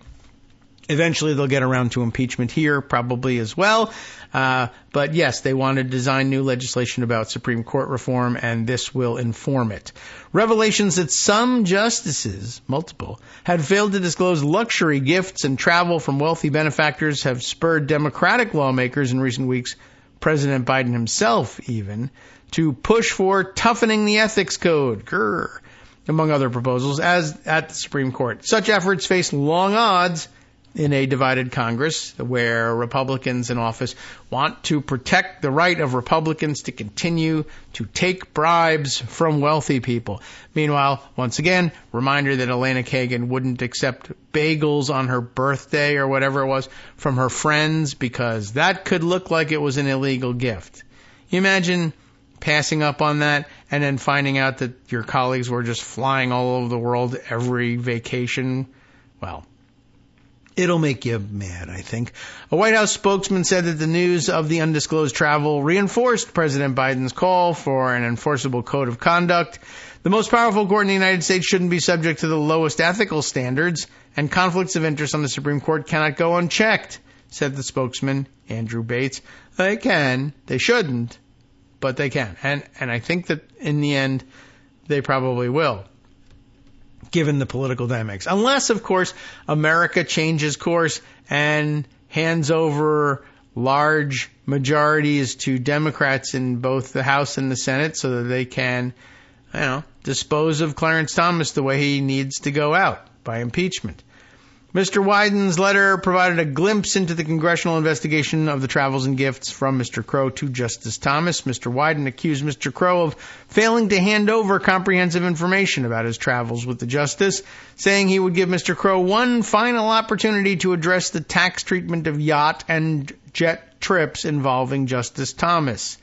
Eventually they'll get around to impeachment here probably as well. But yes, they want to design new legislation about Supreme Court reform, and this will inform it. Revelations that some justices, multiple, had failed to disclose luxury gifts and travel from wealthy benefactors have spurred Democratic lawmakers in recent weeks, President Biden himself even, to push for toughening the ethics code. Grr. Among other proposals, as at the Supreme Court. Such efforts face long odds in a divided Congress where Republicans in office want to protect the right of Republicans to continue to take bribes from wealthy people. Meanwhile, once again, reminder that Elena Kagan wouldn't accept bagels on her birthday or whatever it was from her friends because that could look like it was an illegal gift. You imagine passing up on that and then finding out that your colleagues were just flying all over the world every vacation? Well, it'll make you mad, I think. A White House spokesman said that the news of the undisclosed travel reinforced President Biden's call for an enforceable code of conduct. The most powerful court in the United States shouldn't be subject to the lowest ethical standards, and conflicts of interest on the Supreme Court cannot go unchecked, said the spokesman, Andrew Bates. They can. They shouldn't. But they can. And I think that in the end, they probably will, given the political dynamics. Unless, of course, America changes course and hands over large majorities to Democrats in both the House and the Senate so that they can, dispose of Clarence Thomas the way he needs to go out, by impeachment. Mr. Wyden's letter provided a glimpse into the congressional investigation of the travels and gifts from Mr. Crow to Justice Thomas. Mr. Wyden accused Mr. Crow of failing to hand over comprehensive information about his travels with the justice, saying he would give Mr. Crow one final opportunity to address the tax treatment of yacht and jet trips involving Justice Thomas.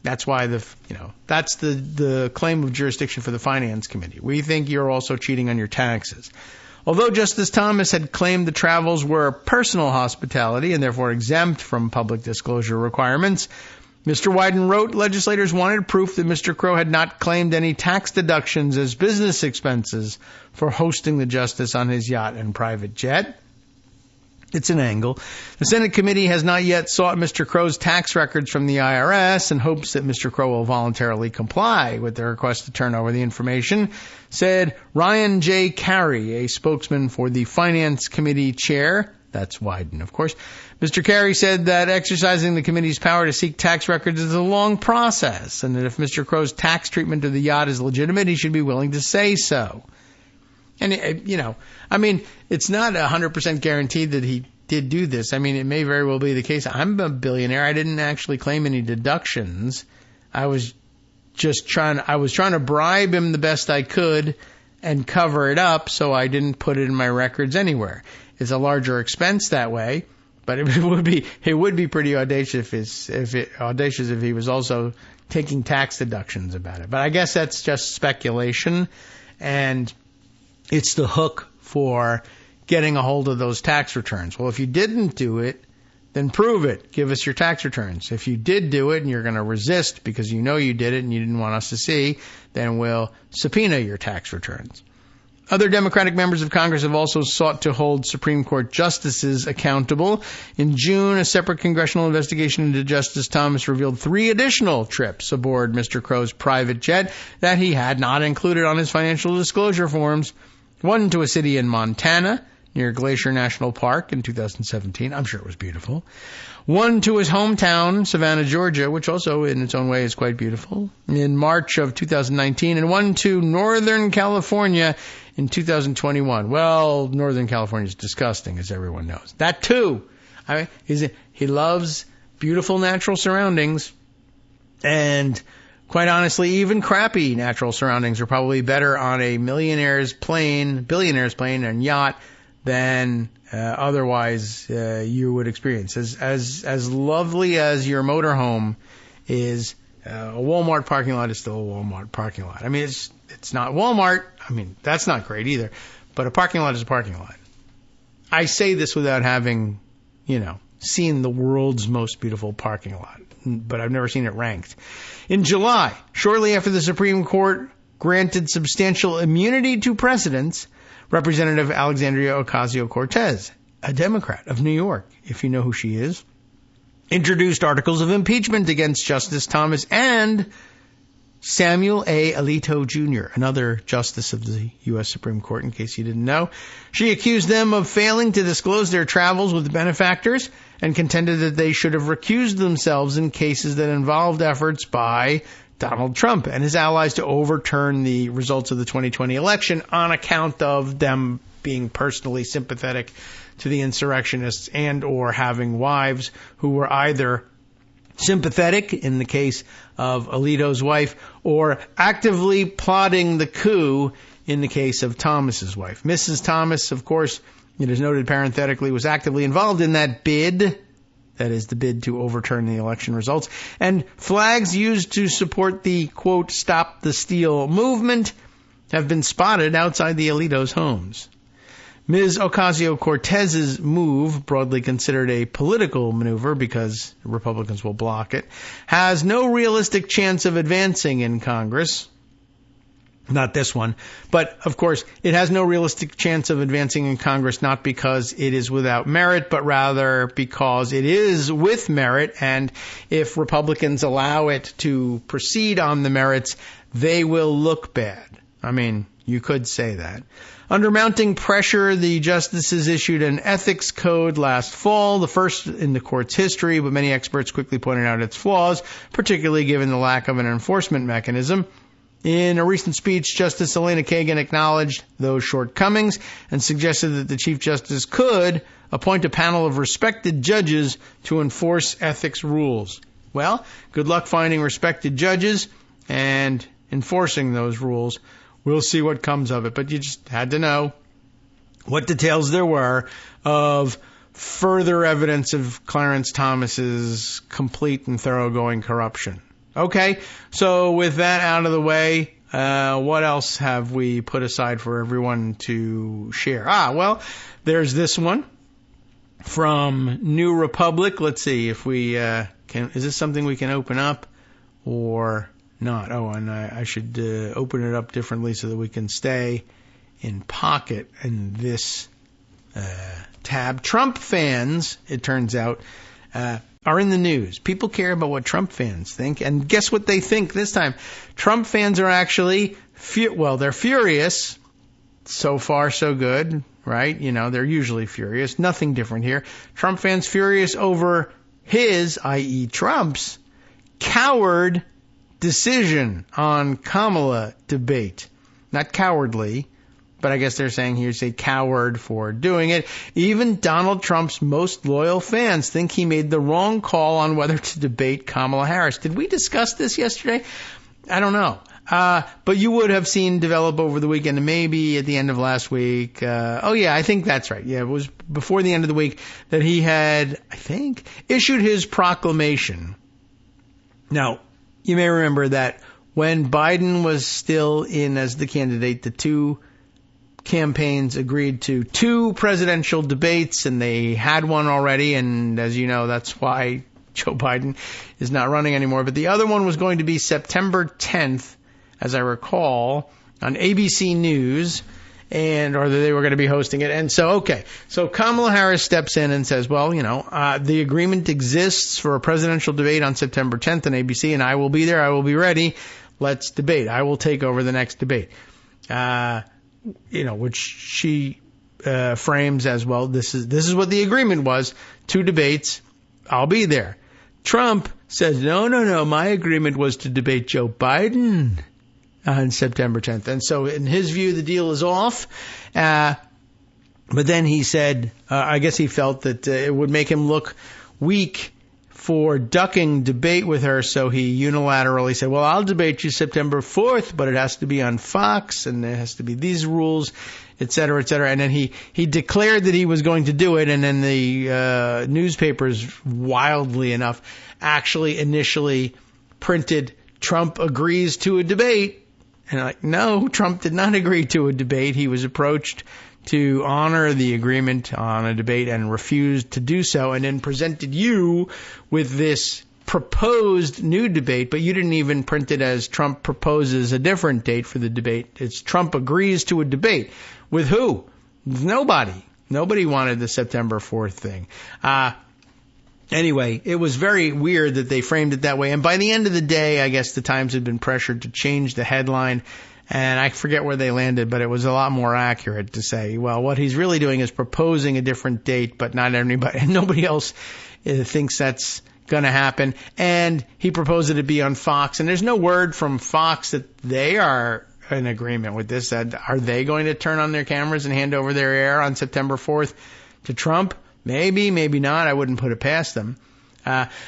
That's why that's the claim of jurisdiction for the Finance Committee. We think you're also cheating on your taxes. Although Justice Thomas had claimed the travels were personal hospitality and therefore exempt from public disclosure requirements, Mr. Wyden wrote legislators wanted proof that Mr. Crow had not claimed any tax deductions as business expenses for hosting the justice on his yacht and private jet. It's an angle. The Senate committee has not yet sought Mr. Crow's tax records from the IRS and hopes that Mr. Crow will voluntarily comply with the request to turn over the information, said Ryan J. Carey, a spokesman for the Finance Committee chair. That's Wyden, of course. Mr. Carey said that exercising the committee's power to seek tax records is a long process, and that if Mr. Crow's tax treatment of the yacht is legitimate, he should be willing to say so. And, it's not 100% guaranteed that he did do this. I mean, it may very well be the case. I'm a billionaire. I didn't actually claim any deductions. I was trying to bribe him the best I could and cover it up so I didn't put it in my records anywhere. It's a larger expense that way, but it would be pretty audacious if he was also taking tax deductions about it. But I guess that's just speculation, and it's the hook for getting a hold of those tax returns. Well, if you didn't do it, then prove it. Give us your tax returns. If you did do it and you're going to resist because you know you did it and you didn't want us to see, then we'll subpoena your tax returns. Other Democratic members of Congress have also sought to hold Supreme Court justices accountable. In June, a separate congressional investigation into Justice Thomas revealed 3 additional trips aboard Mr. Crow's private jet that he had not included on his financial disclosure forms. One to a city in Montana, near Glacier National Park in 2017. I'm sure it was beautiful. One to his hometown, Savannah, Georgia, which also in its own way is quite beautiful, in March of 2019. And one to Northern California in 2021. Well, Northern California is disgusting, as everyone knows. That too. He loves beautiful natural surroundings. And quite honestly, even crappy natural surroundings are probably better on a billionaire's plane and yacht than otherwise you would experience. As lovely as your motorhome is, a Walmart parking lot is still a Walmart parking lot. I mean, it's not Walmart. I mean, that's not great either. But a parking lot is a parking lot. I say this without having, seen the world's most beautiful parking lot, but I've never seen it ranked. In July, shortly after the Supreme Court granted substantial immunity to presidents, Representative Alexandria Ocasio-Cortez, a Democrat of New York, if you know who she is, introduced articles of impeachment against Justice Thomas and Samuel A. Alito Jr., another justice of the U.S. Supreme Court, in case you didn't know. She accused them of failing to disclose their travels with benefactors and contended that they should have recused themselves in cases that involved efforts by Donald Trump and his allies to overturn the results of the 2020 election on account of them being personally sympathetic to the insurrectionists and or having wives who were either sympathetic, in the case of Alito's wife, or actively plotting the coup in the case of Thomas's wife. Mrs. Thomas, of course, it is noted parenthetically, was actively involved in that bid, that is the bid to overturn the election results, and flags used to support the, quote, Stop the Steal movement have been spotted outside the Alito's homes. Ms. Ocasio-Cortez's move, broadly considered a political maneuver because Republicans will block it, has no realistic chance of advancing in Congress. Not this one. But, of course, it has no realistic chance of advancing in Congress, not because it is without merit, but rather because it is with merit. And if Republicans allow it to proceed on the merits, they will look bad. I mean, you could say that. Under mounting pressure, the justices issued an ethics code last fall, the first in the court's history, but many experts quickly pointed out its flaws, particularly given the lack of an enforcement mechanism. In a recent speech, Justice Elena Kagan acknowledged those shortcomings and suggested that the Chief Justice could appoint a panel of respected judges to enforce ethics rules. Well, good luck finding respected judges and enforcing those rules. We'll see what comes of it. But you just had to know what details there were of further evidence of Clarence Thomas's complete and thoroughgoing corruption. Okay, so with that out of the way, what else have we put aside for everyone to share? Well, there's this one from New Republic. Let's see if we can. Is this something we can open up or not? Oh, and I should open it up differently so that we can stay in pocket in this tab. Trump fans, it turns out, are in the news. People care about what Trump fans think, and guess what they think this time? Trump fans are actually, they're furious. So far, so good, right? You know, they're usually furious. Nothing different here. Trump fans furious over his, i.e. Trump's, coward decision on Kamala debate. Not cowardly, but I guess they're saying he's a coward for doing it. Even Donald Trump's most loyal fans think he made the wrong call on whether to debate Kamala Harris. Did we discuss this yesterday? I don't know. But you would have seen develop over the weekend, and maybe at the end of last week. I think that's right. Yeah, it was before the end of the week that he had, I think, issued his proclamation. Now, you may remember that when Biden was still in as the candidate, the two campaigns agreed to 2 presidential debates, and they had one already, and as you know, that's why Joe Biden is not running anymore. But the other one was going to be September 10th, as I recall, on ABC News, or they were going to be hosting it. And so Kamala Harris steps in and says, well, the agreement exists for a presidential debate on September 10th on ABC, and I will be there. I will be ready. Let's debate. I will take over the next debate. Which she frames as, well, this is what the agreement was. 2 debates. I'll be there. Trump says, no, my agreement was to debate Joe Biden on September 10th. And so in his view, the deal is off. But then he said, I guess he felt that it would make him look weak for ducking debate with her, so he unilaterally said, well, I'll debate you September 4th, but it has to be on Fox, and it has to be these rules, et cetera, et cetera. And then he declared that he was going to do it, and then the newspapers, wildly enough, actually initially printed, Trump agrees to a debate. And like, no, Trump did not agree to a debate. He was approached to honor the agreement on a debate and refused to do so, and then presented you with this proposed new debate, but you didn't even print it as Trump proposes a different date for the debate. It's Trump agrees to a debate. With who? Nobody. Nobody wanted the September 4th thing. Anyway, it was very weird that they framed it that way. And by the end of the day, I guess the Times had been pressured to change the headline. And I forget where they landed, but it was a lot more accurate to say, well, what he's really doing is proposing a different date, but nobody else thinks that's going to happen. And he proposed it to be on Fox. And there's no word from Fox that they are in agreement with this. Are they going to turn on their cameras and hand over their air on September 4th to Trump? Maybe, maybe not. I wouldn't put it past them.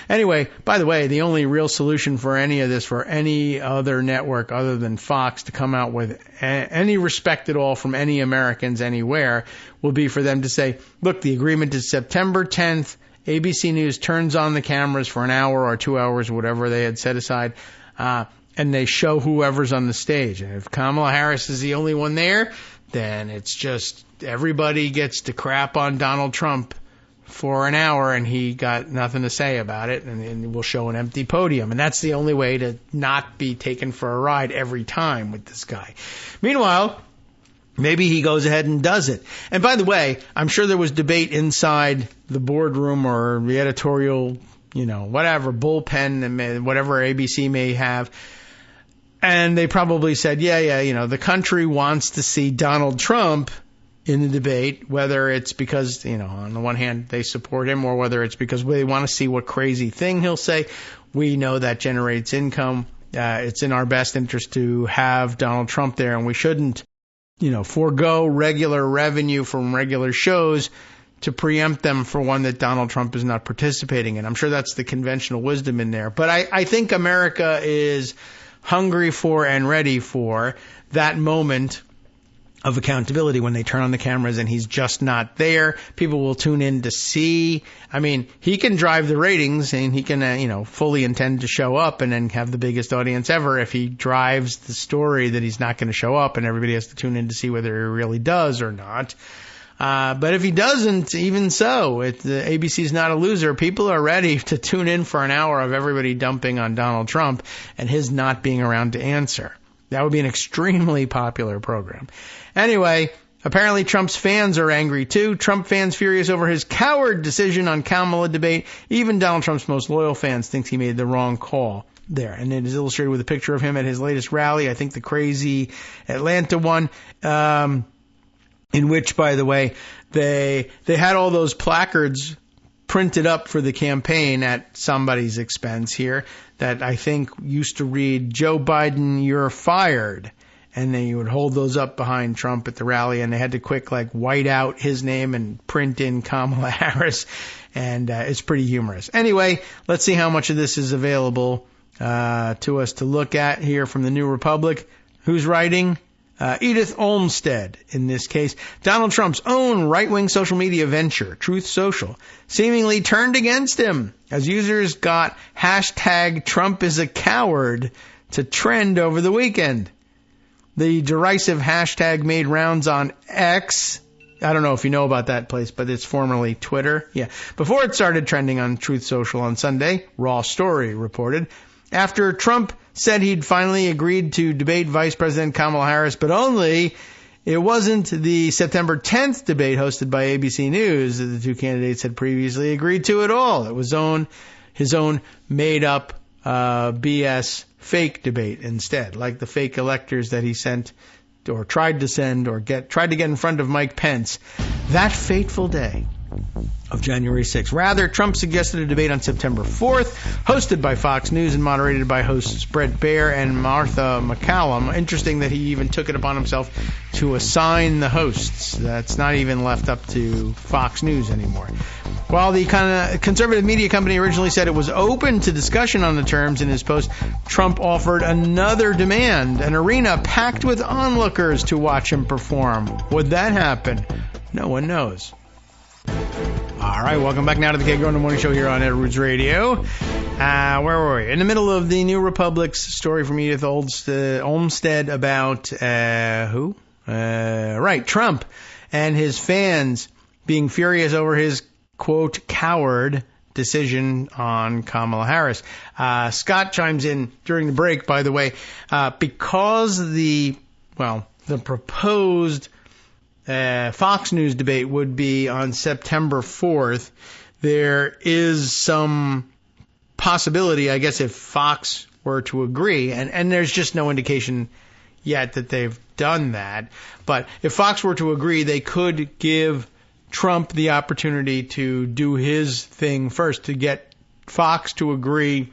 Anyway, by the way, the only real solution for any of this, for any other network other than Fox to come out with any respect at all from any Americans anywhere, will be for them to say, look, the agreement is September 10th. ABC News turns on the cameras for an hour or 2 hours, whatever they had set aside, and they show whoever's on the stage. And if Kamala Harris is the only one there, then it's just everybody gets to crap on Donald Trump for an hour, and he got nothing to say about it, and we'll show an empty podium. And that's the only way to not be taken for a ride every time with this guy. Meanwhile, maybe he goes ahead and does it. And by the way, I'm sure there was debate inside the boardroom or the editorial, whatever, bullpen, and whatever ABC may have. And they probably said, the country wants to see Donald Trump in the debate, whether it's because, on the one hand, they support him, or whether it's because they want to see what crazy thing he'll say. We know that generates income. it's in our best interest to have Donald Trump there, and we shouldn't, forego regular revenue from regular shows to preempt them for one that Donald Trump is not participating in. I'm sure that's the conventional wisdom in there. But I think America is hungry for and ready for that moment of accountability when they turn on the cameras and he's just not there. People will tune in to see. I mean, he can drive the ratings and he can, fully intend to show up and then have the biggest audience ever if he drives the story that he's not going to show up and everybody has to tune in to see whether he really does or not. But if he doesn't, even so, ABC's not a loser. People are ready to tune in for an hour of everybody dumping on Donald Trump and his not being around to answer. That would be an extremely popular program. Anyway, apparently Trump's fans are angry too. Trump fans furious over his coward decision on Kamala debate. Even Donald Trump's most loyal fans think he made the wrong call there. And it is illustrated with a picture of him at his latest rally, I think the crazy Atlanta one, in which, by the way, they had all those placards printed up for the campaign at somebody's expense here that I think used to read, "Joe Biden, you're fired." And then you would hold those up behind Trump at the rally, and they had to quick white out his name and print in Kamala Harris. And it's pretty humorous. Anyway, let's see how much of this is available to us to look at here from the New Republic. Who's writing? Edith Olmsted, in this case. Donald Trump's own right-wing social media venture, Truth Social, seemingly turned against him as users got hashtag Trump is a coward to trend over the weekend. The derisive hashtag made rounds on X. I don't know if you know about that place, but it's formerly Twitter. Yeah. Before it started trending on Truth Social on Sunday, Raw Story reported, after Trump said he'd finally agreed to debate Vice President Kamala Harris, but only it wasn't the September 10th debate hosted by ABC News that the two candidates had previously agreed to at all. It was his own made-up BS fake debate instead, like the fake electors that he sent or tried to send or tried to get in front of Mike Pence that fateful day of January 6th. Rather, Trump suggested a debate on September 4th, hosted by Fox News and moderated by hosts Brett Baier and Martha McCallum. Interesting that he even took it upon himself to assign the hosts. That's not even left up to Fox News anymore. While the conservative media company originally said it was open to discussion on the terms in his post, Trump offered another demand, an arena packed with onlookers to watch him perform. Would that happen? No one knows. All right, welcome back now to the Kagro in the Morning Show here on Edwards Radio. Where were we? In the middle of the New Republic's story from Edith Olmsted about who? Right, Trump and his fans being furious over his, quote, coward decision on Kamala Harris. Scott chimes in during the break, by the way, because the proposed Fox News debate would be on September 4th. There is some possibility, I guess, if Fox were to agree, and there's just no indication yet that they've done that, but if Fox were to agree, they could give Trump the opportunity to do his thing first, to get Fox to agree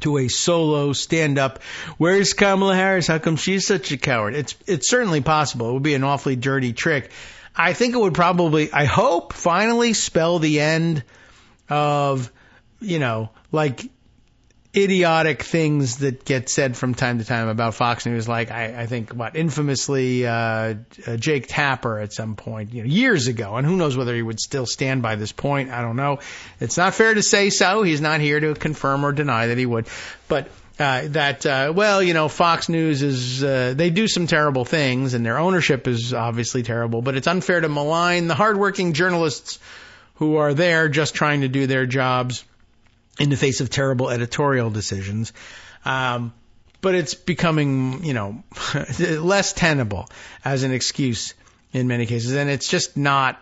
to a solo stand-up. Where's Kamala Harris? How come she's such a coward? It's certainly possible. It would be an awfully dirty trick. I think it would probably, I hope, finally spell the end of, idiotic things that get said from time to time about Fox News, like I think infamously Jake Tapper at some point, years ago, and who knows whether he would still stand by this point. I don't know. It's not fair to say so. He's not here to confirm or deny that he would, but Fox News is they do some terrible things, and their ownership is obviously terrible. But it's unfair to malign the hardworking journalists who are there just trying to do their jobs in the face of terrible editorial decisions. But it's becoming, less tenable as an excuse in many cases. And it's just not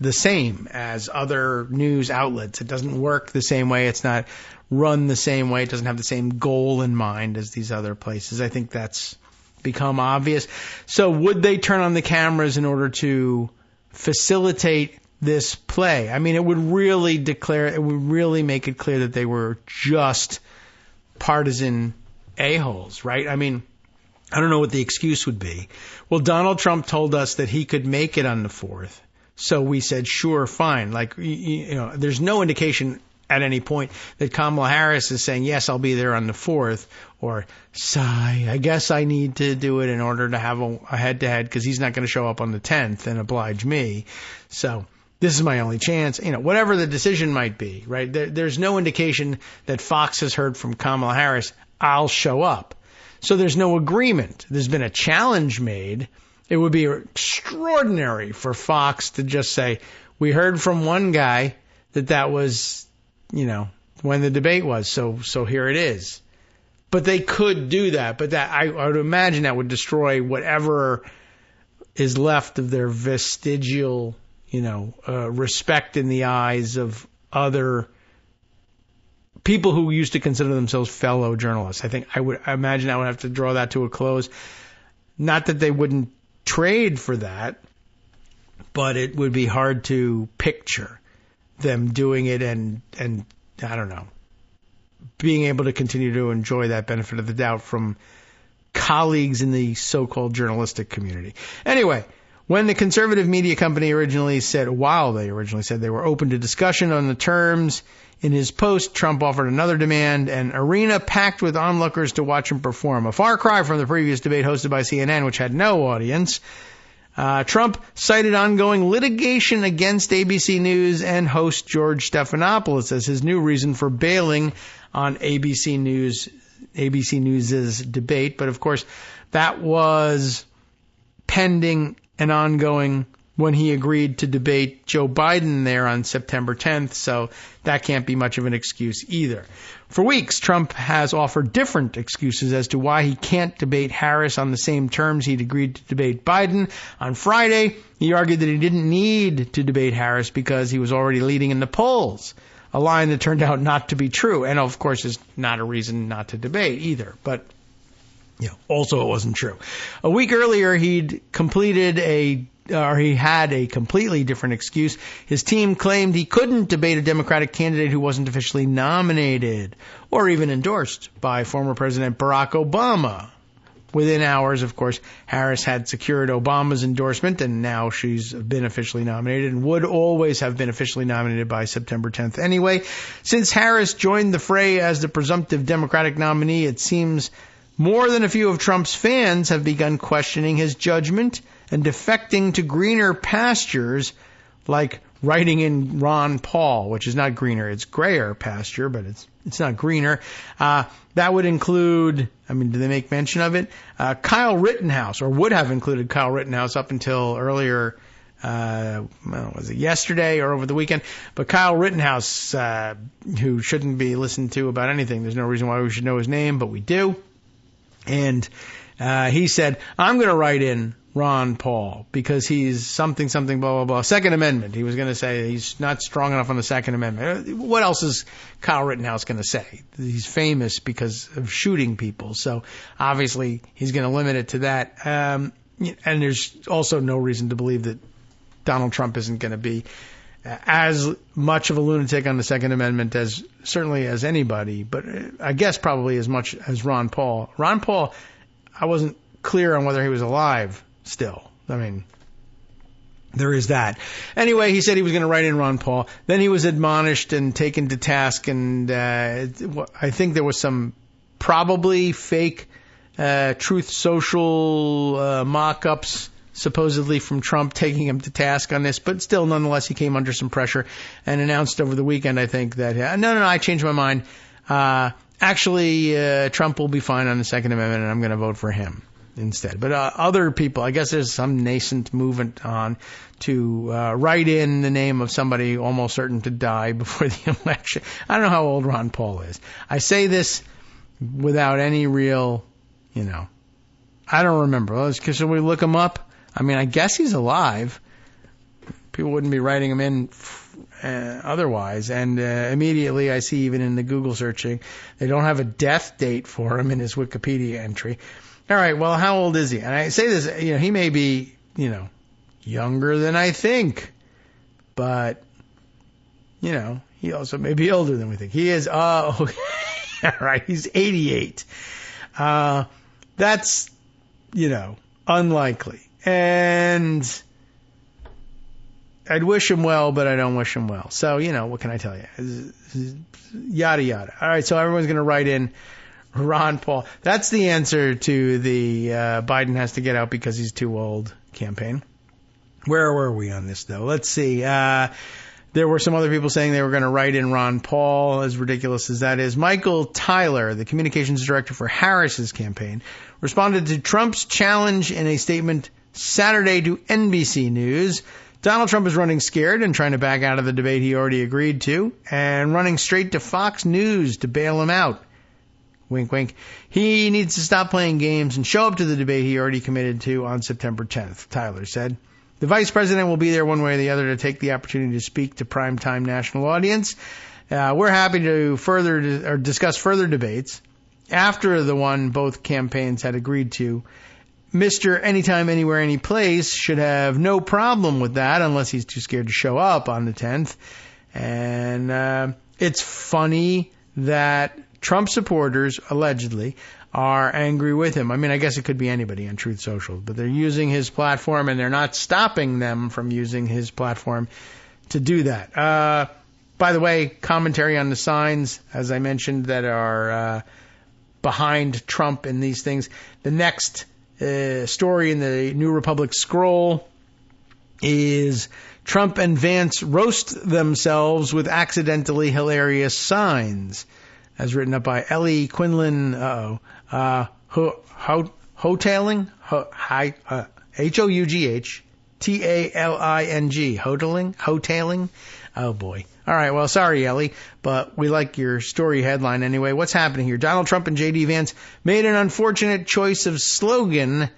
the same as other news outlets. It doesn't work the same way. It's not run the same way. It doesn't have the same goal in mind as these other places. I think that's become obvious. So would they turn on the cameras in order to facilitate this play? I mean, it would really make it clear that they were just partisan a-holes, right? I mean, I don't know what the excuse would be. Well, Donald Trump told us that he could make it on the 4th. So we said, sure, fine. Like, you know, there's no indication at any point that Kamala Harris is saying, yes, I'll be there on the 4th, or, sigh, I guess I need to do it in order to have a head-to-head because he's not going to show up on the 10th and oblige me. So this is my only chance. You know, whatever the decision might be, right? There's no indication that Fox has heard from Kamala Harris, I'll show up. So there's no agreement. There's been a challenge made. It would be extraordinary for Fox to just say, we heard from one guy that was, you know, when the debate was, so here it is. But they could do that. But that I would imagine that would destroy whatever is left of their vestigial, you know, respect in the eyes of other people who used to consider themselves fellow journalists. I imagine I would have to draw that to a close. Not that they wouldn't trade for that, but it would be hard to picture them doing it and I don't know, being able to continue to enjoy that benefit of the doubt from colleagues in the so-called journalistic community. Anyway, when the conservative media company originally said they were open to discussion on the terms in his post, Trump offered another demand, an arena packed with onlookers to watch him perform. A far cry from the previous debate hosted by CNN, which had no audience. Trump cited ongoing litigation against ABC News and host George Stephanopoulos as his new reason for bailing on ABC News's debate. But of course, that was pending and ongoing when he agreed to debate Joe Biden there on September 10th, so that can't be much of an excuse either. For weeks, Trump has offered different excuses as to why he can't debate Harris on the same terms he'd agreed to debate Biden. On Friday, he argued that he didn't need to debate Harris because he was already leading in the polls, a line that turned out not to be true, and of course is not a reason not to debate either, but also it wasn't true. A week earlier, he had a completely different excuse. His team claimed he couldn't debate a Democratic candidate who wasn't officially nominated or even endorsed by former President Barack Obama. Within hours, of course, Harris had secured Obama's endorsement, and now she's been officially nominated and would always have been officially nominated by September 10th anyway. Since Harris joined the fray as the presumptive Democratic nominee, it seems more than a few of Trump's fans have begun questioning his judgment and defecting to greener pastures, like writing in Ron Paul, which is not greener, it's grayer pasture, but it's not greener. That would include, do they make mention of it? Kyle Rittenhouse, or would have included Kyle Rittenhouse up until earlier, was it yesterday or over the weekend? But Kyle Rittenhouse, who shouldn't be listened to about anything. There's no reason why we should know his name, but we do. And he said, I'm going to write in Ron Paul because he's something, blah, blah, blah. Second Amendment. He was going to say he's not strong enough on the Second Amendment. What else is Kyle Rittenhouse going to say? He's famous because of shooting people. So obviously he's going to limit it to that. And there's also no reason to believe that Donald Trump isn't going to be as much of a lunatic on the Second Amendment as certainly as anybody, but I guess probably as much as Ron Paul. Ron Paul, I wasn't clear on whether he was alive still. There is that. Anyway, he said he was going to write in Ron Paul. Then he was admonished and taken to task, and I think there was some probably fake Truth Social mock-ups supposedly from Trump taking him to task on this, but still, nonetheless, he came under some pressure and announced over the weekend, I think, that, no, I changed my mind. Actually, Trump will be fine on the Second Amendment, and I'm going to vote for him instead. But other people, I guess there's some nascent movement on to write in the name of somebody almost certain to die before the election. I don't know how old Ron Paul is. I say this without any real, I don't remember. Should we look him up? I guess he's alive. People wouldn't be writing him in otherwise. And immediately I see even in the Google searching, they don't have a death date for him in his Wikipedia entry. All right, well, how old is he? And I say this, he may be, younger than I think. But, he also may be older than we think. He is, all right, he's 88. That's, unlikely. And I'd wish him well, but I don't wish him well. So, what can I tell you? Yada, yada. All right, so everyone's going to write in Ron Paul. That's the answer to the Biden has to get out because he's too old campaign. Where were we on this, though? Let's see. There were some other people saying they were going to write in Ron Paul, as ridiculous as that is. Michael Tyler, the communications director for Harris's campaign, responded to Trump's challenge in a statement Saturday to NBC News. Donald Trump is running scared and trying to back out of the debate he already agreed to, and running straight to Fox News to bail him out. Wink, wink. He needs to stop playing games and show up to the debate he already committed to on September 10th, Tyler said. The vice president will be there one way or the other to take the opportunity to speak to primetime national audience. We're happy to discuss further debates after the one both campaigns had agreed to. Mr. Anytime, Anywhere, Any Place should have no problem with that unless he's too scared to show up on the 10th. And it's funny that Trump supporters, allegedly, are angry with him. I mean, I guess it could be anybody on Truth Social, but they're using his platform and they're not stopping them from using his platform to do that. By the way, commentary on the signs, as I mentioned, that are behind Trump in these things. The next story in the New Republic Scroll is Trump and Vance roast themselves with accidentally hilarious signs, as written up by Ellie Quinlan. Hoteling, Houghtling, Hoteling. Oh boy. All right. Well, sorry, Ellie, but we like your story headline anyway. What's happening here? Donald Trump and J.D. Vance made an unfortunate choice of slogan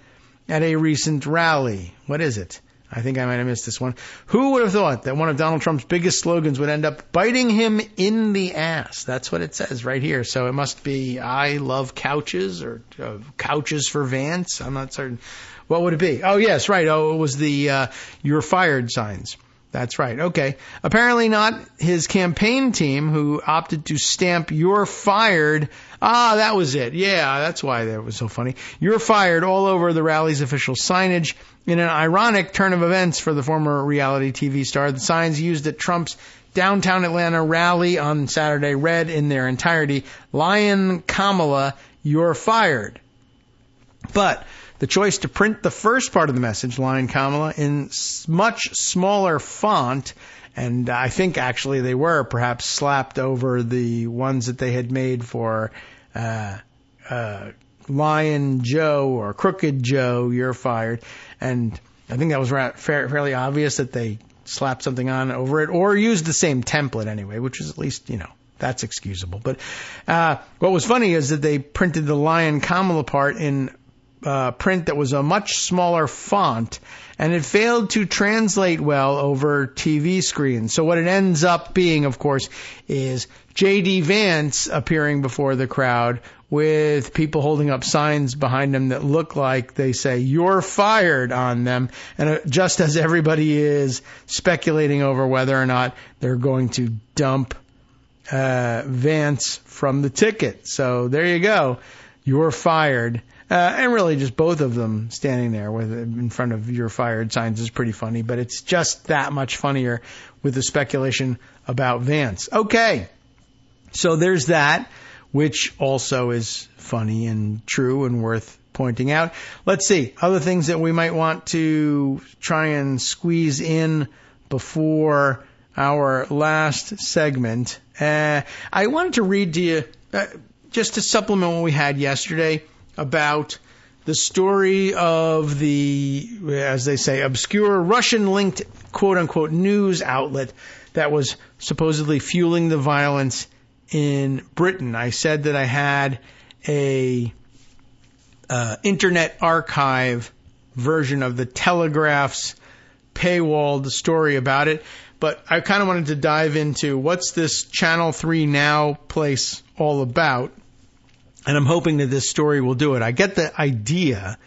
at a recent rally. What is it? I think I might have missed this one. Who would have thought that one of Donald Trump's biggest slogans would end up biting him in the ass? That's what it says right here. So it must be I love couches or couches for Vance. I'm not certain. What would it be? Oh, yes, right. Oh, it was the you're fired signs. That's right. Okay. Apparently not his campaign team who opted to stamp "you're fired." That was it. Yeah, that's why that was so funny. "You're fired" all over the rally's official signage. In an ironic turn of events for the former reality TV star, the signs used at Trump's downtown Atlanta rally on Saturday read in their entirety, "Lion Kamala, you're fired." But the choice to print the first part of the message, "Lion Kamala," in much smaller font, and I think actually they were perhaps slapped over the ones that they had made for Lion Joe or Crooked Joe, "you're fired." And I think that was fairly obvious that they slapped something on over it or used the same template anyway, which is at least, that's excusable. But what was funny is that they printed the Lion Kamala part in print that was a much smaller font, and it failed to translate well over TV screens. So what it ends up being, of course, is J.D. Vance appearing before the crowd with people holding up signs behind him that look like they say "you're fired" on them, and just as everybody is speculating over whether or not they're going to dump Vance from the ticket. So there you go. "You're fired." And really just both of them standing there in front of "you're fired" signs is pretty funny, but it's just that much funnier with the speculation about Vance. Okay, so there's that, which also is funny and true and worth pointing out. Let's see, other things that we might want to try and squeeze in before our last segment. I wanted to read to you, just to supplement what we had yesterday, about the story of the, as they say, obscure Russian-linked quote-unquote news outlet that was supposedly fueling the violence in Britain. I said that I had a Internet Archive version of the Telegraph's paywalled story about it, but I kind of wanted to dive into what's this Channel 3 Now place all about. And I'm hoping that this story will do it. I get the idea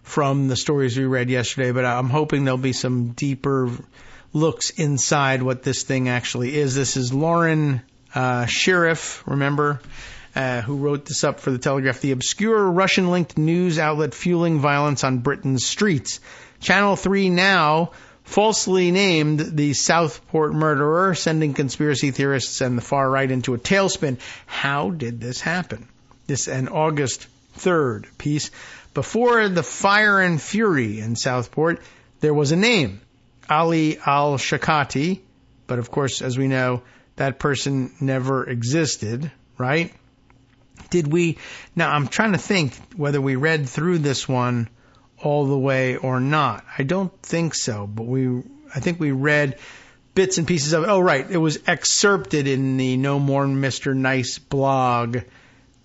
from the stories we read yesterday, but I'm hoping there'll be some deeper looks inside what this thing actually is. This is Lauren Sheriff, remember? who wrote this up for the Telegraph. The obscure Russian-linked news outlet fueling violence on Britain's streets. Channel 3 Now falsely named the Southport murderer, sending conspiracy theorists and the far right into a tailspin. How did this happen? This an August 3rd piece. Before the fire and fury in Southport, there was a name, Ali al-Shakati, but of course, as we know, that person never existed, right? Now I'm trying to think whether we read through this one all the way or not. I don't think so, but I think we read bits and pieces of it. Oh, right. It was excerpted in the No More Mr. Nice blog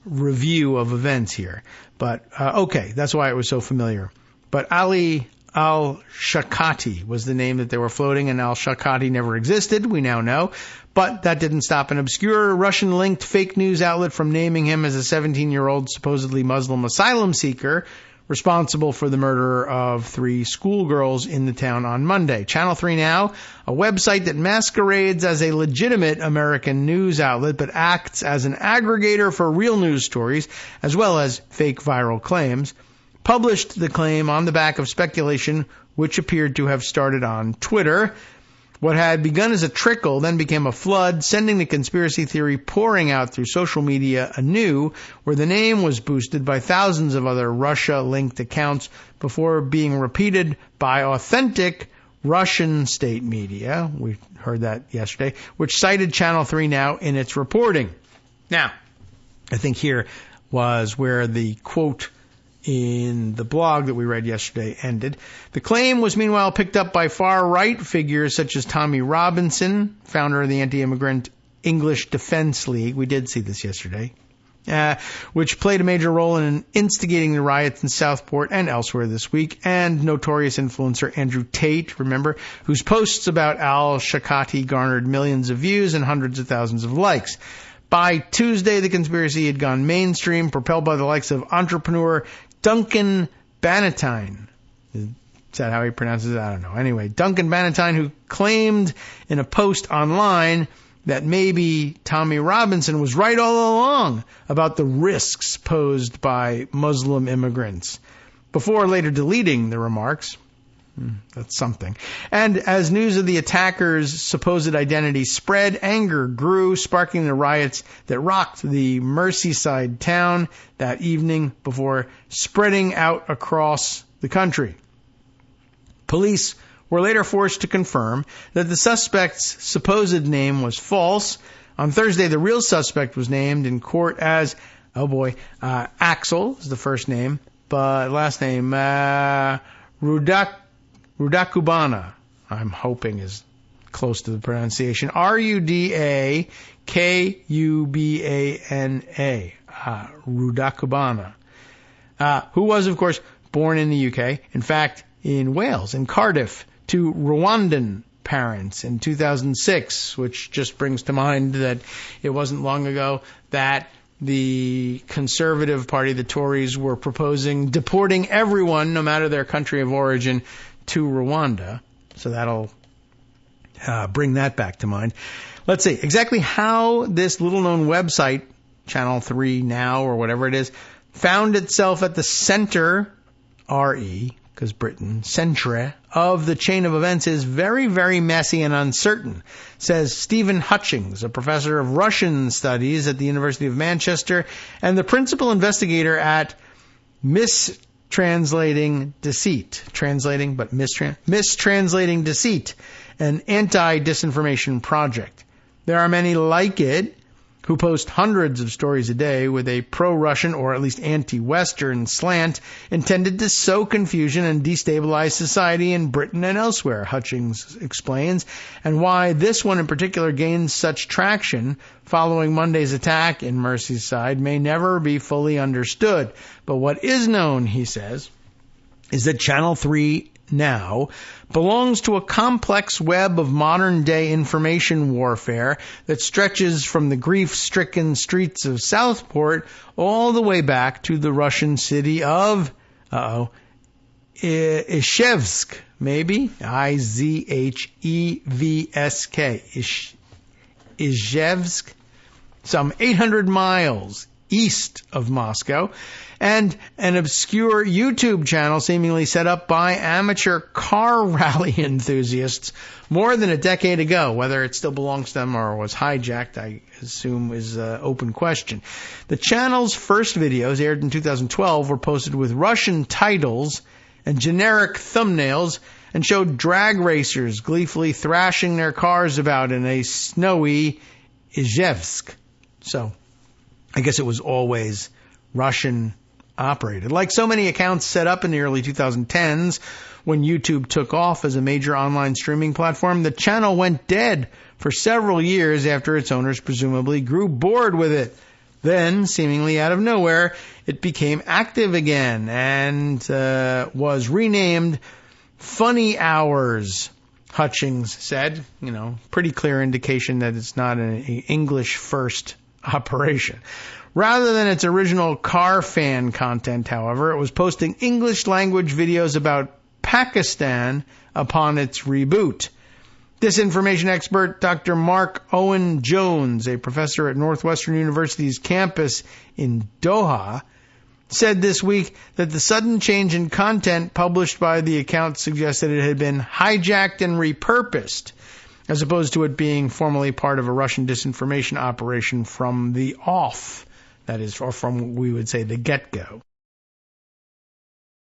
review of events here. But, okay, that's why it was so familiar. But Ali al-Shakati was the name that they were floating, and al-Shakati never existed, we now know. But that didn't stop an obscure Russian-linked fake news outlet from naming him as a 17-year-old supposedly Muslim asylum seeker responsible for the murder of 3 schoolgirls in the town on Monday. Channel 3 Now, a website that masquerades as a legitimate American news outlet but acts as an aggregator for real news stories as well as fake viral claims, published the claim on the back of speculation which appeared to have started on Twitter. What had begun as a trickle then became a flood, sending the conspiracy theory pouring out through social media anew, where the name was boosted by thousands of other Russia-linked accounts before being repeated by authentic Russian state media. We heard that yesterday, which cited Channel 3 Now in its reporting. Now, I think here was where the quote in the blog that we read yesterday ended. The claim was meanwhile picked up by far-right figures such as Tommy Robinson, founder of the anti-immigrant English Defense League. We did see this yesterday. Which played a major role in instigating the riots in Southport and elsewhere this week, and notorious influencer Andrew Tate, remember, whose posts about al-Shakati garnered millions of views and hundreds of thousands of likes. By Tuesday, the conspiracy had gone mainstream, propelled by the likes of entrepreneur Duncan Bannatyne. Is that how he pronounces it? I don't know. Anyway, Duncan Bannatyne, who claimed in a post online that maybe Tommy Robinson was right all along about the risks posed by Muslim immigrants, before later deleting the remarks. That's something. And as news of the attackers' supposed identity spread, anger grew, sparking the riots that rocked the Merseyside town that evening before spreading out across the country. Police were later forced to confirm that the suspect's supposed name was false. On Thursday, the real suspect was named in court as, Axel is the first name, but last name, Rudakubana, I'm hoping is close to the pronunciation. Rudakubana. Rudakubana. Who was, of course, born in the UK. In fact, in Wales, in Cardiff, to Rwandan parents in 2006, which just brings to mind that it wasn't long ago that the Conservative Party, the Tories, were proposing deporting everyone, no matter their country of origin, to Rwanda. So that'll bring that back to mind. Let's see exactly how this little-known website, Channel 3 Now or whatever it is, found itself at the center, R-E, because Britain, centre, of the chain of events is very, very messy and uncertain, says Stephen Hutchings, a professor of Russian studies at the University of Manchester and the principal investigator at Mistranslating Deceit, Mistranslating Deceit, an anti-disinformation project. There are many like it who post hundreds of stories a day with a pro-Russian or at least anti-Western slant intended to sow confusion and destabilize society in Britain and elsewhere, Hutchings explains, and why this one in particular gains such traction following Monday's attack in Merseyside may never be fully understood. But what is known, he says, is that Channel 3 Now belongs to a complex web of modern-day information warfare that stretches from the grief-stricken streets of Southport all the way back to the Russian city of, Izhevsk, maybe? I-Z-H-E-V-S-K. Izhevsk, some 800 miles east of Moscow, and an obscure YouTube channel seemingly set up by amateur car rally enthusiasts more than a decade ago. Whether it still belongs to them or was hijacked, I assume, is an open question. The channel's first videos, aired in 2012, were posted with Russian titles and generic thumbnails and showed drag racers gleefully thrashing their cars about in a snowy Izhevsk. So, I guess it was always Russian operated. Like so many accounts set up in the early 2010s, when YouTube took off as a major online streaming platform, the channel went dead for several years after its owners presumably grew bored with it. Then, seemingly out of nowhere, it became active again and was renamed Funny Hours, Hutchings said. Pretty clear indication that it's not an English-first operation. Rather than its original car fan content, however, it was posting English-language videos about Pakistan upon its reboot. Disinformation expert Dr. Mark Owen Jones, a professor at Northwestern University's campus in Doha, said this week that the sudden change in content published by the account suggested it had been hijacked and repurposed, as opposed to it being formerly part of a Russian disinformation operation from the off, that is, or from, we would say, the get-go.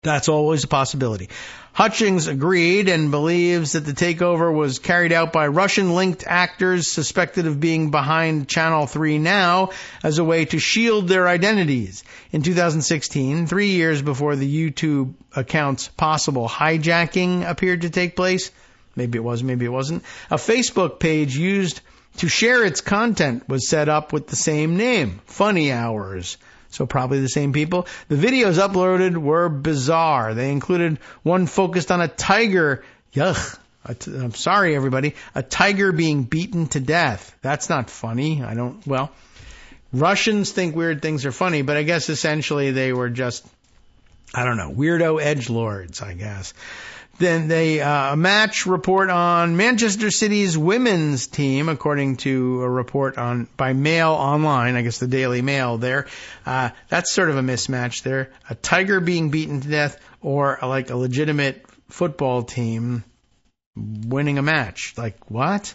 That's always a possibility. Hutchings agreed and believes that the takeover was carried out by Russian-linked actors suspected of being behind Channel 3 Now as a way to shield their identities. In 2016, 3 years before the YouTube account's possible hijacking appeared to take place, maybe it was, maybe it wasn't, a Facebook page used to share its content was set up with the same name, Funny Hours. So probably the same people. The videos uploaded were bizarre. They included one focused on a tiger. Yuck. I'm sorry, everybody. A tiger being beaten to death. That's not funny. Russians think weird things are funny, but I guess essentially they were just, weirdo edgelords, I guess. Then a match report on Manchester City's women's team, according to a report by Mail Online, I guess the Daily Mail there. That's sort of a mismatch there. A tiger being beaten to death or like a legitimate football team winning a match. Like, what?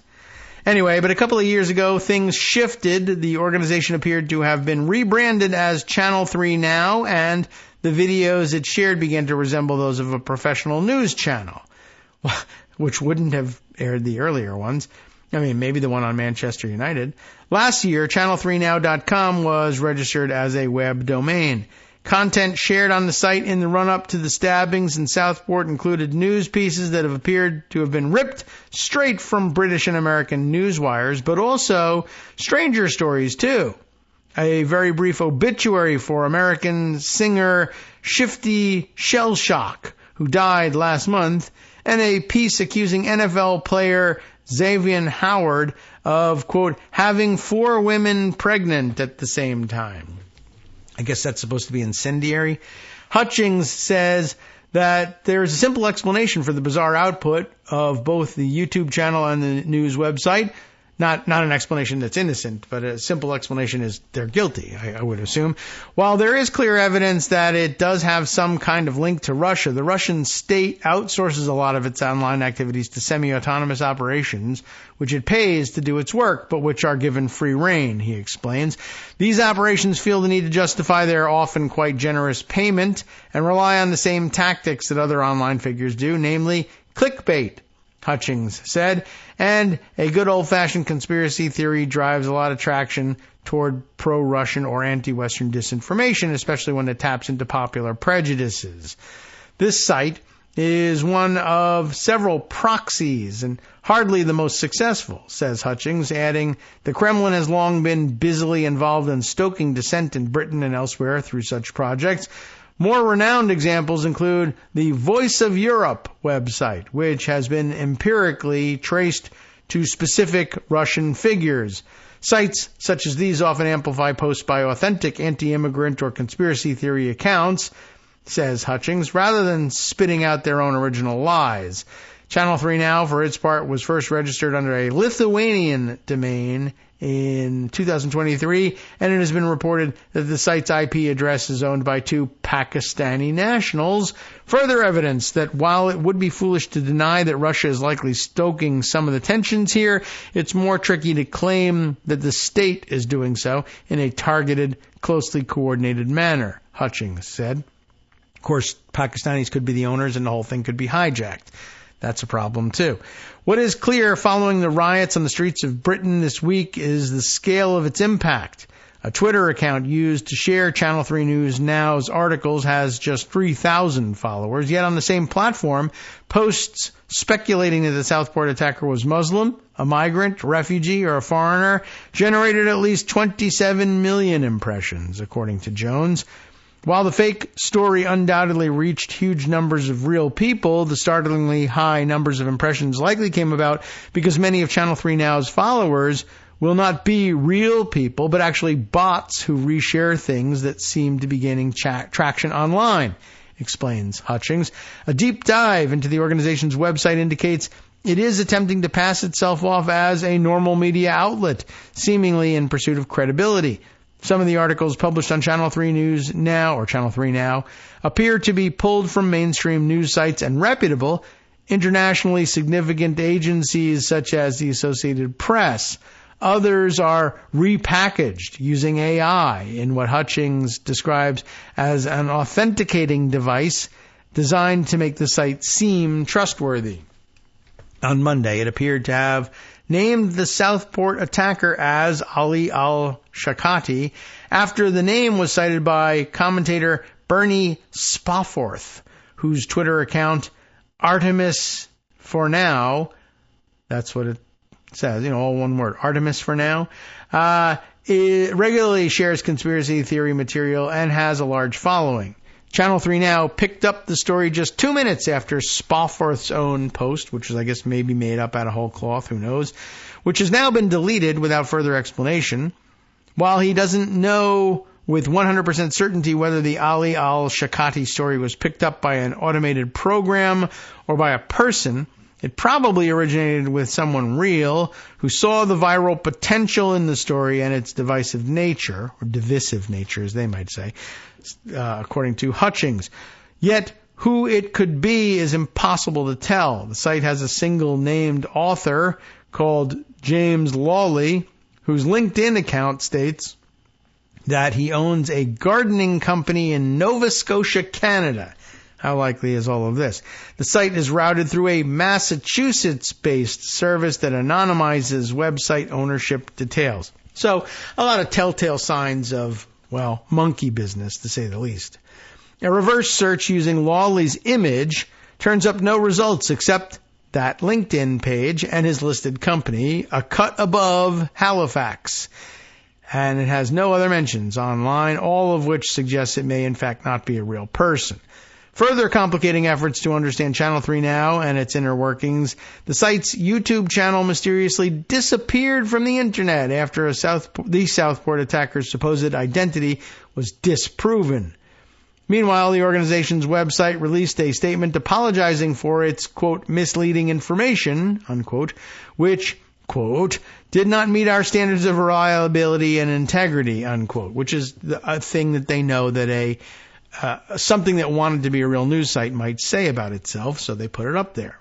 Anyway, but a couple of years ago, things shifted. The organization appeared to have been rebranded as Channel 3 Now, and the videos it shared began to resemble those of a professional news channel, which wouldn't have aired the earlier ones. Maybe the one on Manchester United. Last year, channel3now.com was registered as a web domain. Content shared on the site in the run-up to the stabbings in Southport included news pieces that have appeared to have been ripped straight from British and American news wires, but also stranger stories, too. A very brief obituary for American singer Shifty Shellshock, who died last month, and a piece accusing NFL player Xavier Howard of, quote, having 4 women pregnant at the same time. I guess that's supposed to be incendiary. Hutchings says that there's a simple explanation for the bizarre output of both the YouTube channel and the news website. Not an explanation that's innocent, but a simple explanation is they're guilty, I would assume. While there is clear evidence that it does have some kind of link to Russia, the Russian state outsources a lot of its online activities to semi-autonomous operations, which it pays to do its work, but which are given free rein, he explains. These operations feel the need to justify their often quite generous payment and rely on the same tactics that other online figures do, namely clickbait, Hutchings said, and a good old-fashioned conspiracy theory drives a lot of traction toward pro-Russian or anti-Western disinformation, especially when it taps into popular prejudices. This site is one of several proxies and hardly the most successful, says Hutchings, adding, the Kremlin has long been busily involved in stoking dissent in Britain and elsewhere through such projects. More renowned examples include the Voice of Europe website, which has been empirically traced to specific Russian figures. Sites such as these often amplify posts by authentic anti-immigrant or conspiracy theory accounts, says Hutchings, rather than spitting out their own original lies. Channel 3 Now, for its part, was first registered under a Lithuanian domain in 2023, and it has been reported that the site's IP address is owned by 2 Pakistani nationals. Further evidence that while it would be foolish to deny that Russia is likely stoking some of the tensions here, it's more tricky to claim that the state is doing so in a targeted, closely coordinated manner, Hutchings said. Of course, Pakistanis could be the owners and the whole thing could be hijacked. That's a problem, too. What is clear following the riots on the streets of Britain this week is the scale of its impact. A Twitter account used to share Channel 3 News Now's articles has just 3,000 followers, yet on the same platform, posts speculating that the Southport attacker was Muslim, a migrant, refugee, or a foreigner generated at least 27 million impressions, according to Jones. While the fake story undoubtedly reached huge numbers of real people, the startlingly high numbers of impressions likely came about because many of Channel 3 Now's followers will not be real people, but actually bots who reshare things that seem to be gaining traction online, explains Hutchings. A deep dive into the organization's website indicates it is attempting to pass itself off as a normal media outlet, seemingly in pursuit of credibility. Some of the articles published on Channel 3 News Now, or Channel 3 Now, appear to be pulled from mainstream news sites and reputable, internationally significant agencies such as the Associated Press. Others are repackaged using AI in what Hutchings describes as an authenticating device designed to make the site seem trustworthy. On Monday, it appeared to have named the Southport attacker as Ali al-Shakati after the name was cited by commentator Bernie Spofforth, whose Twitter account, Artemis for Now, that's what it says, all one word, Artemis for Now, it regularly shares conspiracy theory material and has a large following. Channel 3 Now picked up the story just 2 minutes after Spofforth's own post, which was, I guess, maybe made up out of whole cloth, who knows, which has now been deleted without further explanation. While he doesn't know with 100% certainty whether the Ali al-Shakati story was picked up by an automated program or by a person, it probably originated with someone real who saw the viral potential in the story and its divisive nature, or divisive nature, as they might say, according to Hutchings. Yet, who it could be is impossible to tell. The site has a single named author called James Lawley, whose LinkedIn account states that he owns a gardening company in Nova Scotia, Canada. How likely is all of this? The site is routed through a Massachusetts-based service that anonymizes website ownership details. So, a lot of telltale signs of, monkey business, to say the least. A reverse search using Lawley's image turns up no results except that LinkedIn page and his listed company, a cut above Halifax. And it has no other mentions online, all of which suggests it may in fact not be a real person. Further complicating efforts to understand Channel 3 Now and its inner workings, the site's YouTube channel mysteriously disappeared from the internet after the Southport attacker's supposed identity was disproven. Meanwhile, the organization's website released a statement apologizing for its, quote, misleading information, unquote, which, quote, did not meet our standards of reliability and integrity, unquote, which is a thing that they know that something that wanted to be a real news site might say about itself, so they put it up there.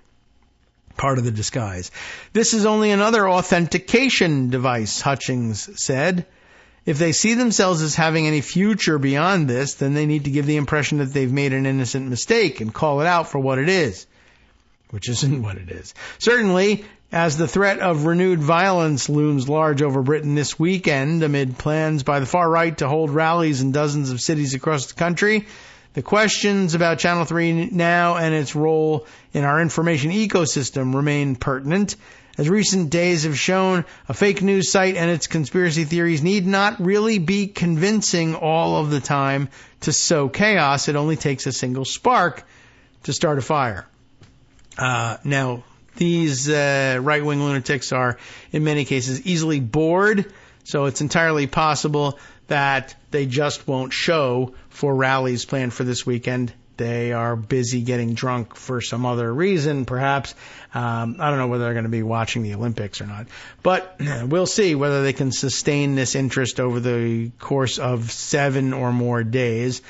Part of the disguise. This is only another authentication device, Hutchings said. If they see themselves as having any future beyond this, then they need to give the impression that they've made an innocent mistake and call it out for what it is, which isn't what it is. Certainly, as the threat of renewed violence looms large over Britain this weekend amid plans by the far right to hold rallies in dozens of cities across the country, the questions about Channel 3 Now and its role in our information ecosystem remain pertinent. As recent days have shown, a fake news site and its conspiracy theories need not really be convincing all of the time to sow chaos. It only takes a single spark to start a fire. Now, these right-wing lunatics are, in many cases, easily bored, so it's entirely possible that they just won't show for rallies planned for this weekend. they are busy getting drunk for some other reason, perhaps. I don't know whether they're going to be watching the Olympics or not. But we'll see whether they can sustain this interest over the course of 7 or more days.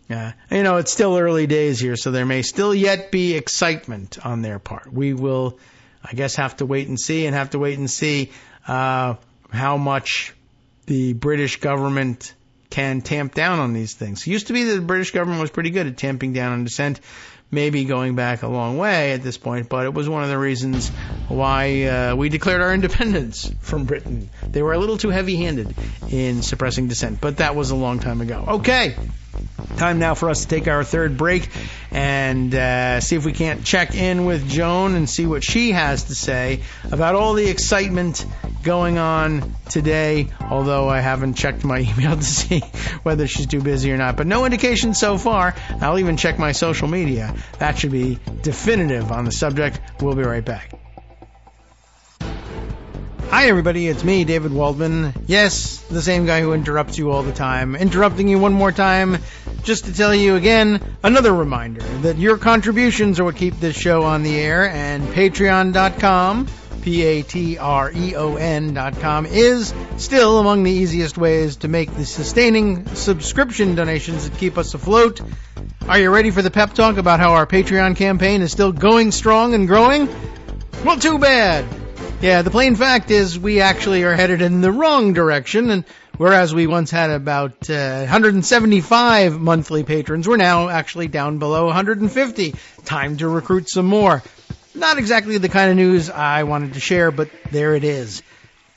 It's still early days here, so there may still yet be excitement on their part. We will, I guess, have to wait and see how much the British government can tamp down on these things. It used to be that the British government was pretty good at tamping down on dissent, maybe going back a long way at this point, but it was one of the reasons why we declared our independence from Britain. They were a little too heavy-handed in suppressing dissent, but that was a long time ago. Okay. Time now for us to take our third break and see if we can't check in with Joan and see what she has to say about all the excitement going on today, although I haven't checked my email to see whether she's too busy or not. But no indication so far. I'll even check my social media. That should be definitive on the subject. We'll be right back. Hi everybody, it's me, David Waldman. Yes, the same guy who interrupts you all the time. Interrupting you one more time just to tell you again, another reminder that your contributions are what keep this show on the air, and Patreon.com, Patreon.com, is still among the easiest ways to make the sustaining subscription donations that keep us afloat. Are you ready for the pep talk about how our Patreon campaign is still going strong and growing? Well, too bad. Yeah, the plain fact is we actually are headed in the wrong direction, and whereas we once had about 175 monthly patrons, we're now actually down below 150. Time to recruit some more. Not exactly the kind of news I wanted to share, but there it is.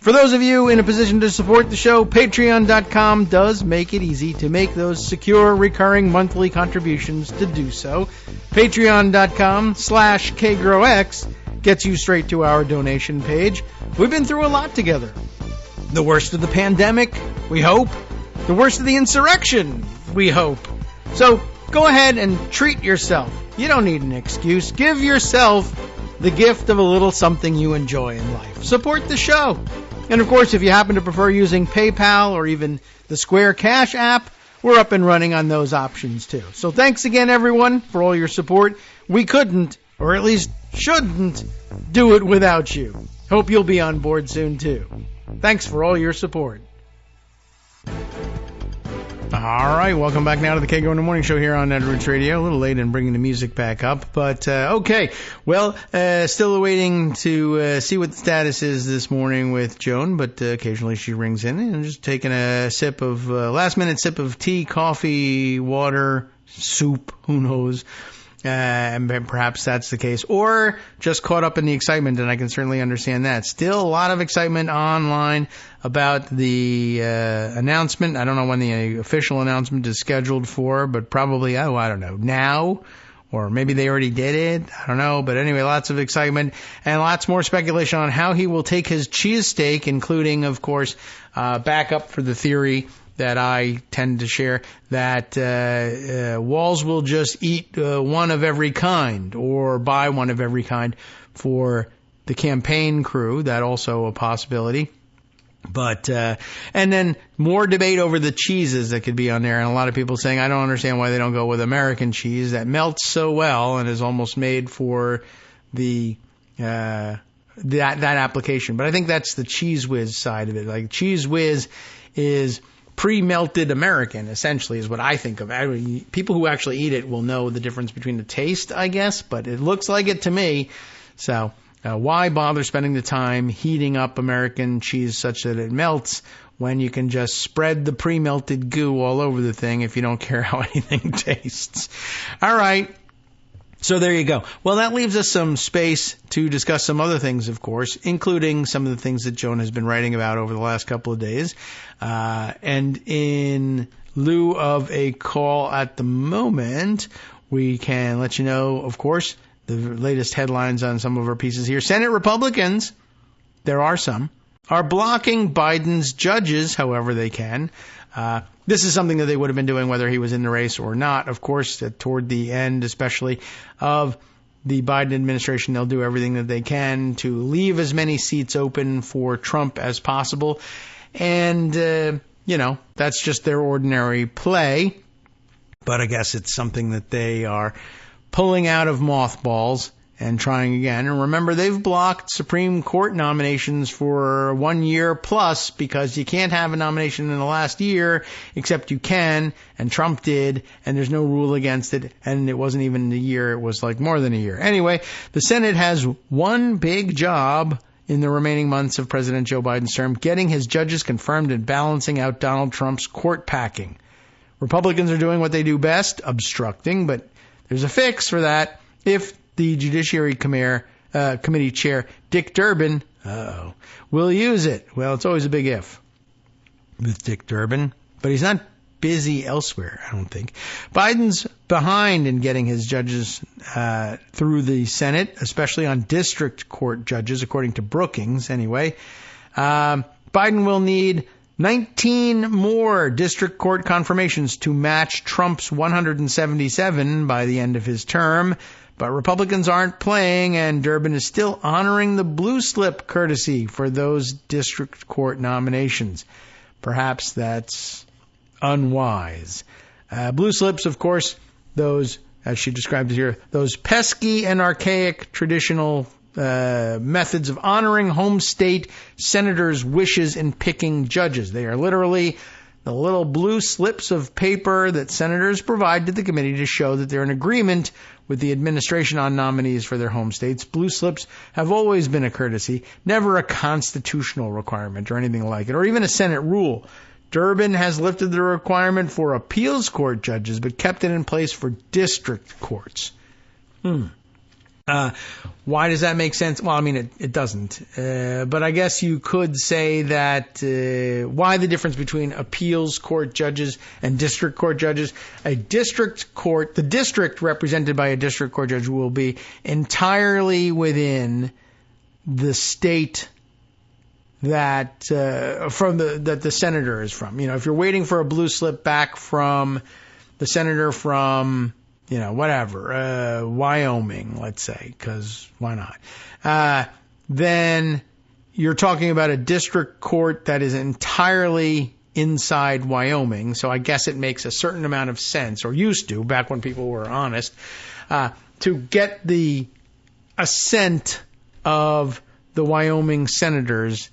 For those of you in a position to support the show, Patreon.com does make it easy to make those secure, recurring monthly contributions to do so. Patreon.com/KagroX gets you straight to our donation page. We've been through a lot together. The worst of the pandemic, we hope. The worst of the insurrection, we hope. So go ahead and treat yourself. You don't need an excuse. Give yourself the gift of a little something you enjoy in life. Support the show. And of course, if you happen to prefer using PayPal or even the Square Cash app, we're up and running on those options too. So thanks again, everyone, for all your support. We couldn't, or at least shouldn't, do it without you. Hope you'll be on board soon too. Thanks for all your support. All right, welcome back now to the Kagro in the Morning Show here on Edwards Radio. A little late in bringing the music back up, but okay. Well, still waiting to see what the status is this morning with Joan, but occasionally she rings in and just taking a sip of last-minute sip of tea, coffee, water, soup, who knows. And perhaps that's the case. Or just caught up in the excitement, and I can certainly understand that. Still a lot of excitement online about the announcement. I don't know when the official announcement is scheduled for, but probably, I don't know, now. Or maybe they already did it. I don't know. But anyway, lots of excitement and lots more speculation on how he will take his cheesesteak, including, of course, backup for the theory that I tend to share, that Walz will just eat one of every kind or buy one of every kind for the campaign crew. That also a possibility. But and then more debate over the cheeses that could be on there, and a lot of people saying, I don't understand why they don't go with American cheese that melts so well and is almost made for the that application. But I think that's the Cheese Whiz side of it. Like Cheese Whiz is pre-melted American, essentially, is what I think of. I mean, people who actually eat it will know the difference between the taste, I guess, but it looks like it to me. So why bother spending the time heating up American cheese such that it melts when you can just spread the pre-melted goo all over the thing if you don't care how anything tastes? All right. So there you go. Well, that leaves us some space to discuss some other things, of course, including some of the things that Joan has been writing about over the last couple of days. And in lieu of a call at the moment, we can let you know, of course, the latest headlines on some of our pieces here. Senate Republicans, there are some, are blocking Biden's judges however they can. This is something that they would have been doing whether he was in the race or not. Of course, toward the end, especially of the Biden administration, they'll do everything that they can to leave as many seats open for Trump as possible. And, that's just their ordinary play. But I guess it's something that they are pulling out of mothballs and trying again. And remember, they've blocked Supreme Court nominations for 1 year plus because you can't have a nomination in the last year, except you can, and Trump did, and there's no rule against it, and it wasn't even a year, it was like more than a year. Anyway, the Senate has one big job in the remaining months of President Joe Biden's term, getting his judges confirmed and balancing out Donald Trump's court packing. Republicans are doing what they do best, obstructing, but there's a fix for that if the Judiciary Committee Chair, Dick Durbin, will use it. Well, it's always a big if with Dick Durbin, but he's not busy elsewhere, I don't think. Biden's behind in getting his judges through the Senate, especially on district court judges, according to Brookings, anyway. Biden will need 19 more district court confirmations to match Trump's 177 by the end of his term. But Republicans aren't playing, and Durbin is still honoring the blue slip courtesy for those district court nominations. Perhaps that's unwise. Blue slips, of course, those, as she described it here, those pesky and archaic traditional methods of honoring home state senators' wishes in picking judges. They are literally the little blue slips of paper that senators provide to the committee to show that they're in agreement with the administration on nominees for their home states. Blue slips have always been a courtesy, never a constitutional requirement or anything like it, or even a Senate rule. Durbin has lifted the requirement for appeals court judges, but kept it in place for district courts. Why does that make sense? Well, I mean, it doesn't. But I guess you could say that why the difference between appeals court judges and district court judges? A district court, the district represented by a district court judge will be entirely within the state that that the senator is from. You know, if you're waiting for a blue slip back from the senator from, you know, whatever, Wyoming, let's say, because why not? Then you're talking about a district court that is entirely inside Wyoming. So I guess it makes a certain amount of sense, or used to, back when people were honest, to get the assent of the Wyoming senators.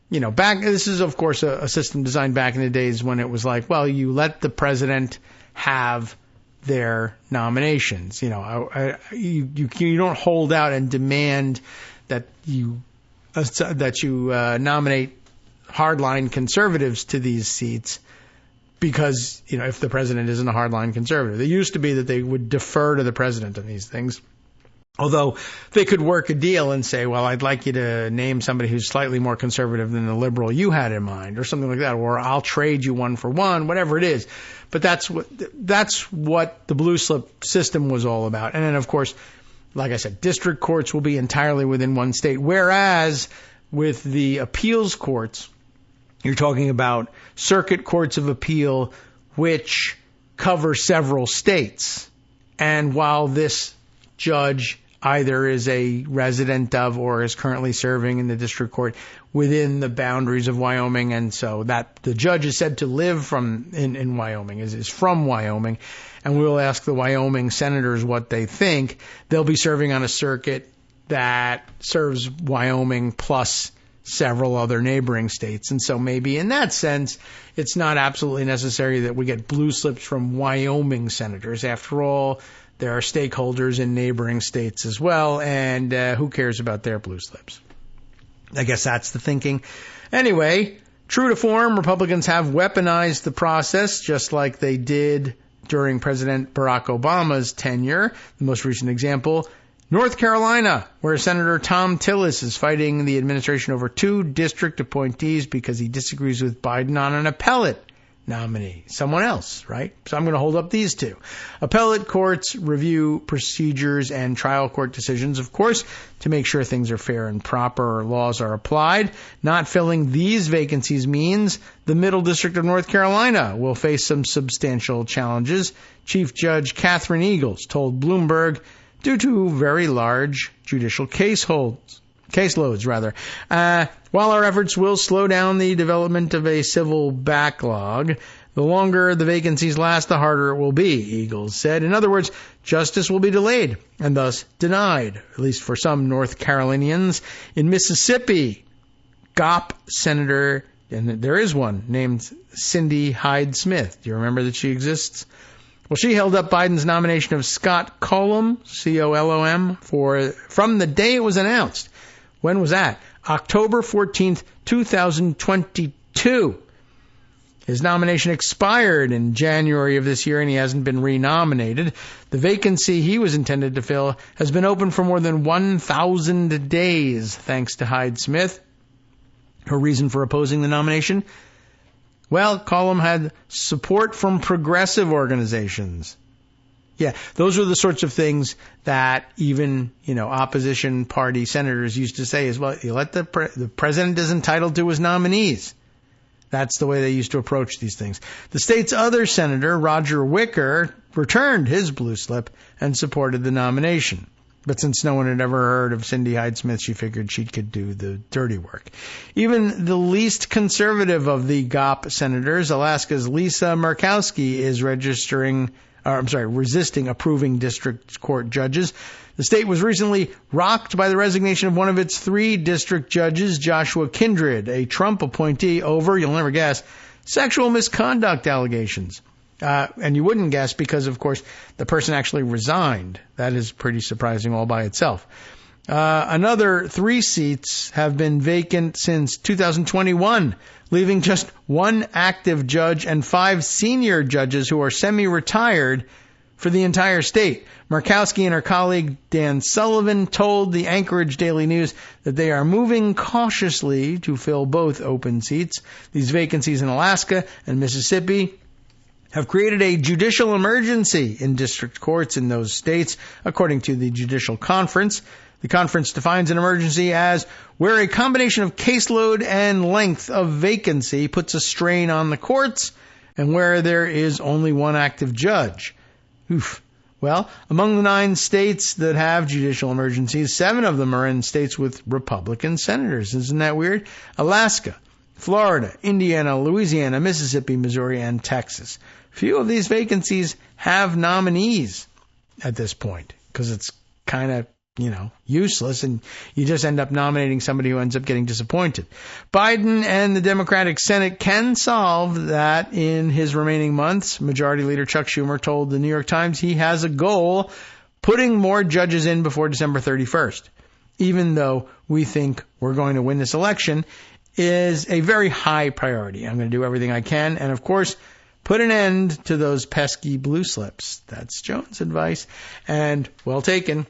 You know, this is, of course, a system designed back in the days when it was like, well, you let the president have their nominations. You know, you don't hold out and demand that you nominate hardline conservatives to these seats because, you know, if the president isn't a hardline conservative. It used to be that they would defer to the president on these things. Although they could work a deal and say, well, I'd like you to name somebody who's slightly more conservative than the liberal you had in mind, or something like that, or I'll trade you one for one, whatever it is. But that's what the blue slip system was all about. And then, of course, like I said, district courts will be entirely within one state, whereas with the appeals courts, you're talking about circuit courts of appeal, which cover several states. And while this judge either is a resident of or is currently serving in the district court within the boundaries of Wyoming, and so that the judge is said to live in Wyoming, is from Wyoming, and we'll ask the Wyoming senators what they think. They'll be serving on a circuit that serves Wyoming plus several other neighboring states, and so maybe in that sense, it's not absolutely necessary that we get blue slips from Wyoming senators. After all, there are stakeholders in neighboring states as well, and who cares about their blue slips? I guess that's the thinking. Anyway, true to form, Republicans have weaponized the process just like they did during President Barack Obama's tenure. The most recent example, North Carolina, where Senator Tom Tillis is fighting the administration over 2 district appointees because he disagrees with Biden on an appellate nominee, someone else, right? So I'm going to hold up these 2. Appellate courts review procedures and trial court decisions, of course, to make sure things are fair and proper, laws are applied. Not filling these vacancies means the Middle District of North Carolina will face some substantial challenges. Chief Judge Catherine Eagles told Bloomberg, due to very large judicial caseloads. While our efforts will slow down the development of a civil backlog, The longer the vacancies last, the harder it will be, Eagles said. In other words, justice will be delayed and thus denied, at least for some North Carolinians. In Mississippi, GOP Senator, and there is one, named Cindy Hyde-Smith. Do you remember that she exists? Well, she held up Biden's nomination of Scott Colum, C-O-L-O-M, from the day it was announced. When was that? October 14th, 2022. His nomination expired in January of this year, and he hasn't been renominated. The vacancy he was intended to fill has been open for more than 1,000 days, thanks to Hyde-Smith. Her reason for opposing the nomination? Well, Colum had support from progressive organizations. Yeah, those were the sorts of things that even, opposition party senators used to say as well. You let the president is entitled to his nominees. That's the way they used to approach these things. The state's other senator, Roger Wicker, returned his blue slip and supported the nomination. But since no one had ever heard of Cindy Hyde-Smith, she figured she could do the dirty work. Even the least conservative of the GOP senators, Alaska's Lisa Murkowski, is resisting approving district court judges. The state was recently rocked by the resignation of one of its 3 district judges, Joshua Kindred, a Trump appointee, over, you'll never guess, sexual misconduct allegations. And you wouldn't guess because, of course, the person actually resigned. That is pretty surprising all by itself. Another 3 seats have been vacant since 2021, leaving just 1 active judge and 5 senior judges who are semi-retired for the entire state. Murkowski and her colleague Dan Sullivan told the Anchorage Daily News that they are moving cautiously to fill both open seats. These vacancies in Alaska and Mississippi have created a judicial emergency in district courts in those states, according to the Judicial Conference. The conference defines an emergency as where a combination of caseload and length of vacancy puts a strain on the courts and where there is only 1 active judge. Oof. Well, among the 9 states that have judicial emergencies, 7 of them are in states with Republican senators. Isn't that weird? Alaska, Florida, Indiana, Louisiana, Mississippi, Missouri, and Texas. Few of these vacancies have nominees at this point because it's kind of, useless, and you just end up nominating somebody who ends up getting disappointed. Biden and the Democratic Senate can solve that in his remaining months. Majority Leader Chuck Schumer told the New York Times he has a goal, putting more judges in before December 31st. Even though we think we're going to win this election, is a very high priority. I'm going to do everything I can, and of course, put an end to those pesky blue slips. That's Joan's advice, and well taken.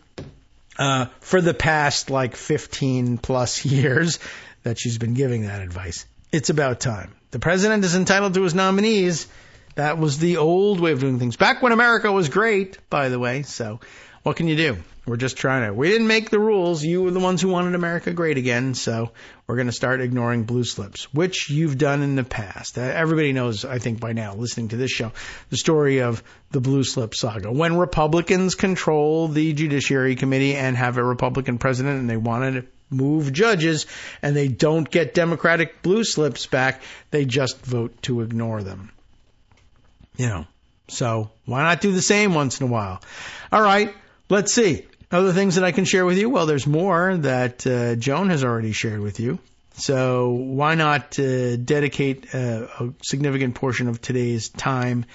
For the past 15 plus years that she's been giving that advice. It's about time. The president is entitled to his nominees. That was the old way of doing things. Back when America was great, by the way. So what can you do? We're just we didn't make the rules. You were the ones who wanted America great again. So we're going to start ignoring blue slips, which you've done in the past. Everybody knows, I think by now, listening to this show, the story of the blue slip saga. When Republicans control the Judiciary Committee and have a Republican president and they want to move judges and they don't get Democratic blue slips back, they just vote to ignore them. So why not do the same once in a while? All right, let's see. Other things that I can share with you? Well, there's more that Joan has already shared with you. So why not dedicate a significant portion of today's time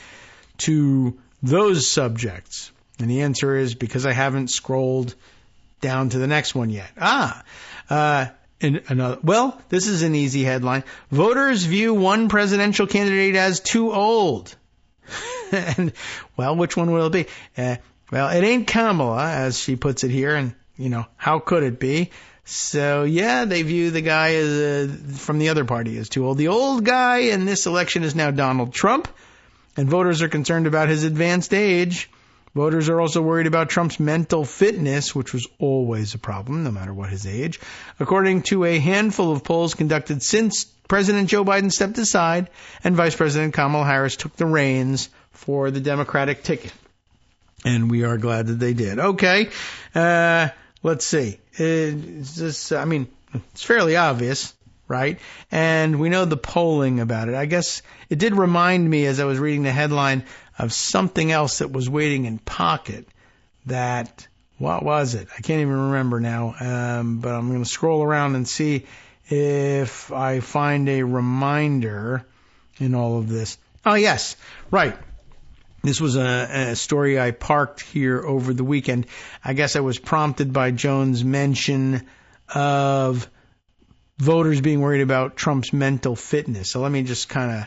to those subjects? And the answer is because I haven't scrolled down to the next one yet. This is an easy headline. Voters view one presidential candidate as too old. And, which one will it be? It ain't Kamala, as she puts it here, and, how could it be? So, they view the guy from the other party as too old. The old guy in this election is now Donald Trump, and voters are concerned about his advanced age. Voters are also worried about Trump's mental fitness, which was always a problem, no matter what his age. According to a handful of polls conducted since President Joe Biden stepped aside and Vice President Kamala Harris took the reins for the Democratic ticket. And we are glad that they did. Okay, let's see. It's fairly obvious, right? And we know the polling about it. I guess it did remind me as I was reading the headline of something else that was waiting in pocket that, what was it? I can't even remember now, but I'm going to scroll around and see if I find a reminder in all of this. Oh, yes, right. This was a story I parked here over the weekend. I guess I was prompted by Joan's mention of voters being worried about Trump's mental fitness. So let me just kind of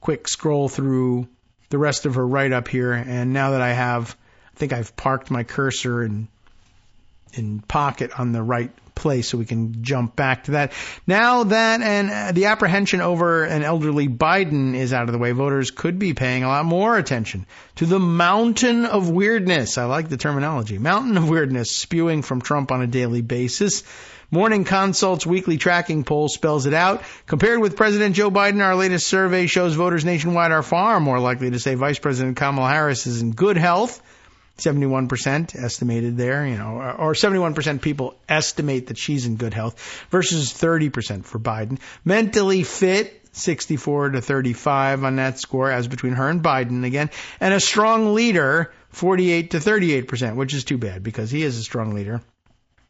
quick scroll through the rest of her write-up here. And now that I think I've parked my cursor in pocket on the right place so we can jump back to that. Now that and the apprehension over an elderly Biden is out of the way, voters could be paying a lot more attention to the mountain of weirdness. I like the terminology. Mountain of weirdness spewing from Trump on a daily basis. Morning Consult's weekly tracking poll spells it out. Compared with President Joe Biden, our latest survey shows voters nationwide are far more likely to say Vice President Kamala Harris is in good health. 71% estimated there, or 71% people estimate that she's in good health versus 30% for Biden. Mentally fit, 64 to 35 on that score as between her and Biden again. And a strong leader, 48 to 38%, which is too bad because he is a strong leader.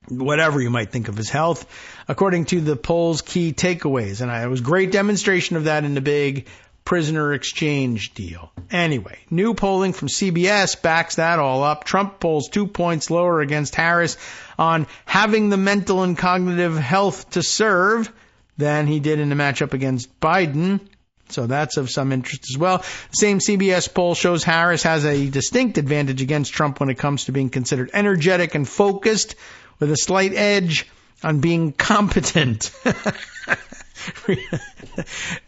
Whatever you might think of his health, according to the poll's key takeaways. And it was great demonstration of that in the big prisoner exchange deal. Anyway, new polling from CBS backs that all up. Trump polls 2 points lower against Harris on having the mental and cognitive health to serve than he did in the matchup against Biden. So that's of some interest as well. The same CBS poll shows Harris has a distinct advantage against Trump when it comes to being considered energetic and focused, with a slight edge on being competent. You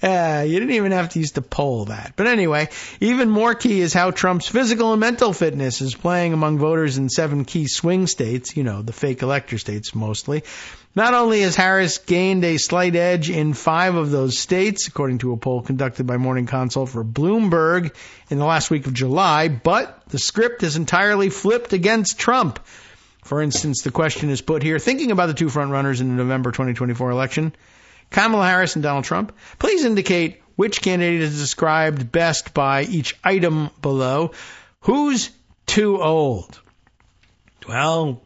didn't even have to use to poll that. But anyway, even more key is how Trump's physical and mental fitness is playing among voters in 7 key swing states, the fake elector states mostly. Not only has Harris gained a slight edge in 5 of those states, according to a poll conducted by Morning Consult for Bloomberg in the last week of July, but the script is entirely flipped against Trump. For instance, the question is put here, thinking about the 2 frontrunners in the November 2024 election, Kamala Harris and Donald Trump, please indicate which candidate is described best by each item below. Who's too old? Well,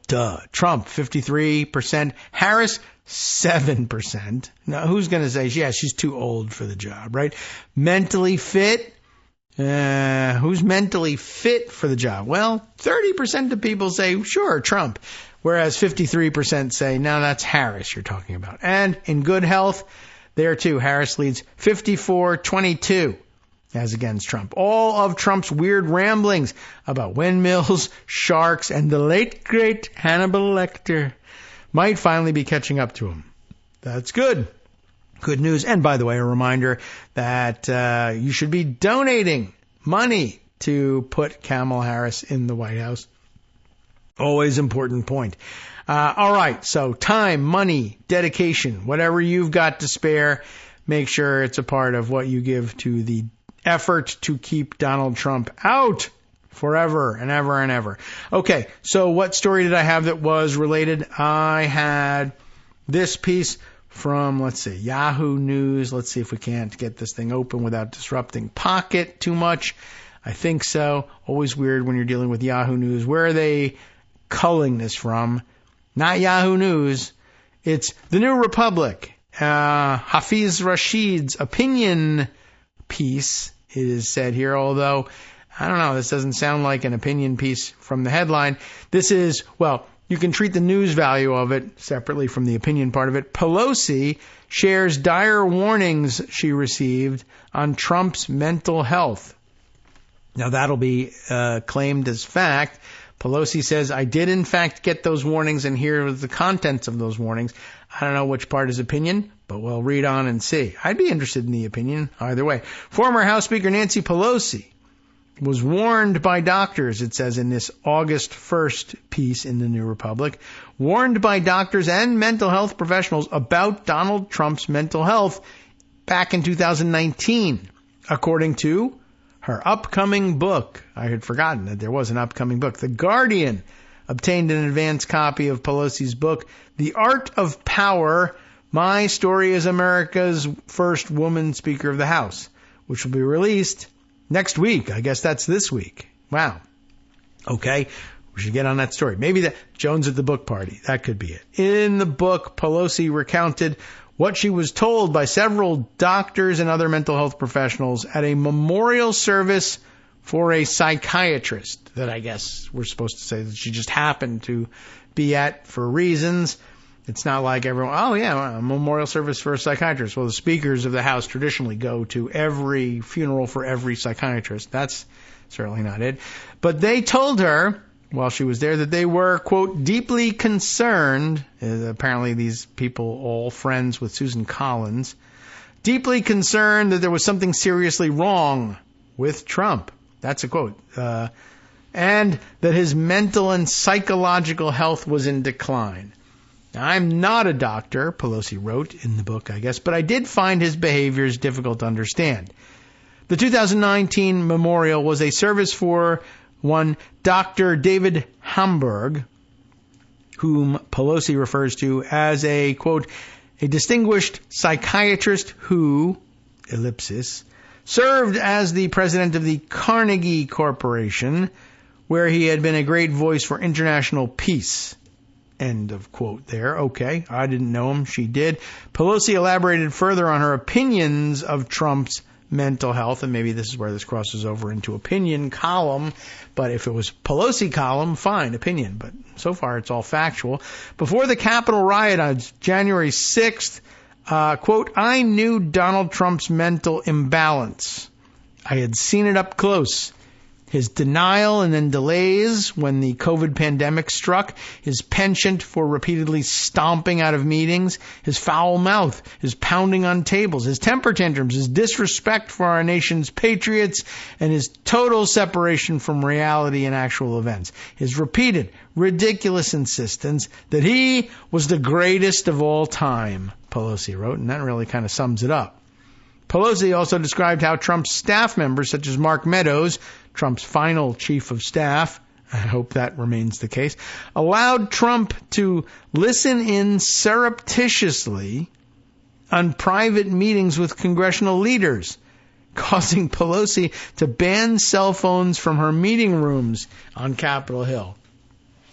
Trump, 53%. Harris, 7%. Now, who's going to say, yeah, she's too old for the job, right? Mentally fit? Who's mentally fit for the job? Well, 30% of people say, sure, Trump. Whereas 53% say, no, that's Harris you're talking about. And in good health, there too, Harris leads 54-22 as against Trump. All of Trump's weird ramblings about windmills, sharks, and the late, great Hannibal Lecter might finally be catching up to him. That's good. Good news. And by the way, a reminder that you should be donating money to put Kamala Harris in the White House. Always important point. All right. So time, money, dedication, whatever you've got to spare, make sure it's a part of what you give to the effort to keep Donald Trump out forever and ever and ever. Okay. So what story did I have that was related? I had this piece from, let's see, Yahoo News. Let's see if we can't get this thing open without disrupting Pocket too much. I think so. Always weird when you're dealing with Yahoo News. Where are they culling this from? Not Yahoo News. It's the New Republic. Hafiz Rashid's opinion piece, it is said here, although, I don't know, this doesn't sound like an opinion piece from the headline. This is, well, you can treat the news value of it separately from the opinion part of it. Pelosi shares dire warnings she received on Trump's mental health. Now, that'll be claimed as fact. Pelosi says, I did in fact get those warnings, and here are the contents of those warnings. I don't know which part is opinion, but we'll read on and see. I'd be interested in the opinion either way. Former House Speaker Nancy Pelosi was warned by doctors, it says in this August 1st piece in the New Republic, warned by doctors and mental health professionals about Donald Trump's mental health back in 2019, according to her upcoming book. I had forgotten that there was an upcoming book. The Guardian obtained an advance copy of Pelosi's book, The Art of Power, My Story as America's First Woman Speaker of the House, which will be released next week. I guess that's this week. Wow. Okay. We should get on that story. Maybe that Jones at the book party. That could be it. In the book, Pelosi recounted what she was told by several doctors and other mental health professionals at a memorial service for a psychiatrist that I guess we're supposed to say that she just happened to be at for reasons. It's not like everyone, oh yeah, a memorial service for a psychiatrist. Well, the speakers of the House traditionally go to every funeral for every psychiatrist. That's certainly not it. But they told her while she was there that they were, quote, deeply concerned, apparently these people all friends with Susan Collins, deeply concerned that there was something seriously wrong with Trump. That's a quote. And that his mental and psychological health was in decline. Now, I'm not a doctor, Pelosi wrote in the book, I guess, but I did find his behaviors difficult to understand. The 2019 memorial was a service for one Dr. David Hamburg, whom Pelosi refers to as a, quote, a distinguished psychiatrist who, ellipsis, served as the president of the Carnegie Corporation, where he had been a great voice for international peace. End of quote there. Okay, I didn't know him. She did. Pelosi elaborated further on her opinions of Trump's mental health, and maybe this is where this crosses over into opinion column. But if it was Pelosi column, fine, opinion. But so far, it's all factual. Before the Capitol riot on January 6th, quote, I knew Donald Trump's mental imbalance. I had seen it up close. His denial and then delays when the COVID pandemic struck, his penchant for repeatedly stomping out of meetings, his foul mouth, his pounding on tables, his temper tantrums, his disrespect for our nation's patriots, and his total separation from reality and actual events. His repeated, ridiculous insistence that he was the greatest of all time, Pelosi wrote, and that really kind of sums it up. Pelosi also described how Trump's staff members, such as Mark Meadows, Trump's final chief of staff, I hope that remains the case, allowed Trump to listen in surreptitiously on private meetings with congressional leaders, causing Pelosi to ban cell phones from her meeting rooms on Capitol Hill.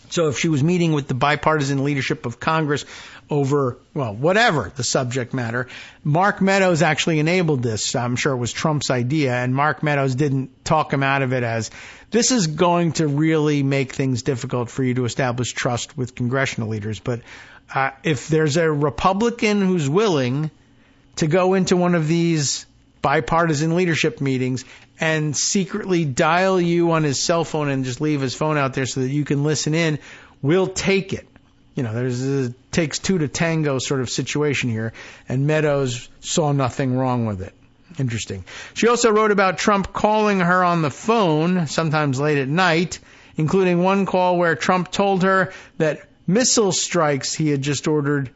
So if she was meeting with the bipartisan leadership of Congress over, well, whatever the subject matter, Mark Meadows actually enabled this. I'm sure it was Trump's idea, and Mark Meadows didn't talk him out of it as, this is going to really make things difficult for you to establish trust with congressional leaders. But if there's a Republican who's willing to go into one of these bipartisan leadership meetings and secretly dial you on his cell phone and just leave his phone out there so that you can listen in, we'll take it. You know, there's a takes two to tango sort of situation here, and Meadows saw nothing wrong with it. Interesting. She also wrote about Trump calling her on the phone, sometimes late at night, including one call where Trump told her that missile strikes he had just ordered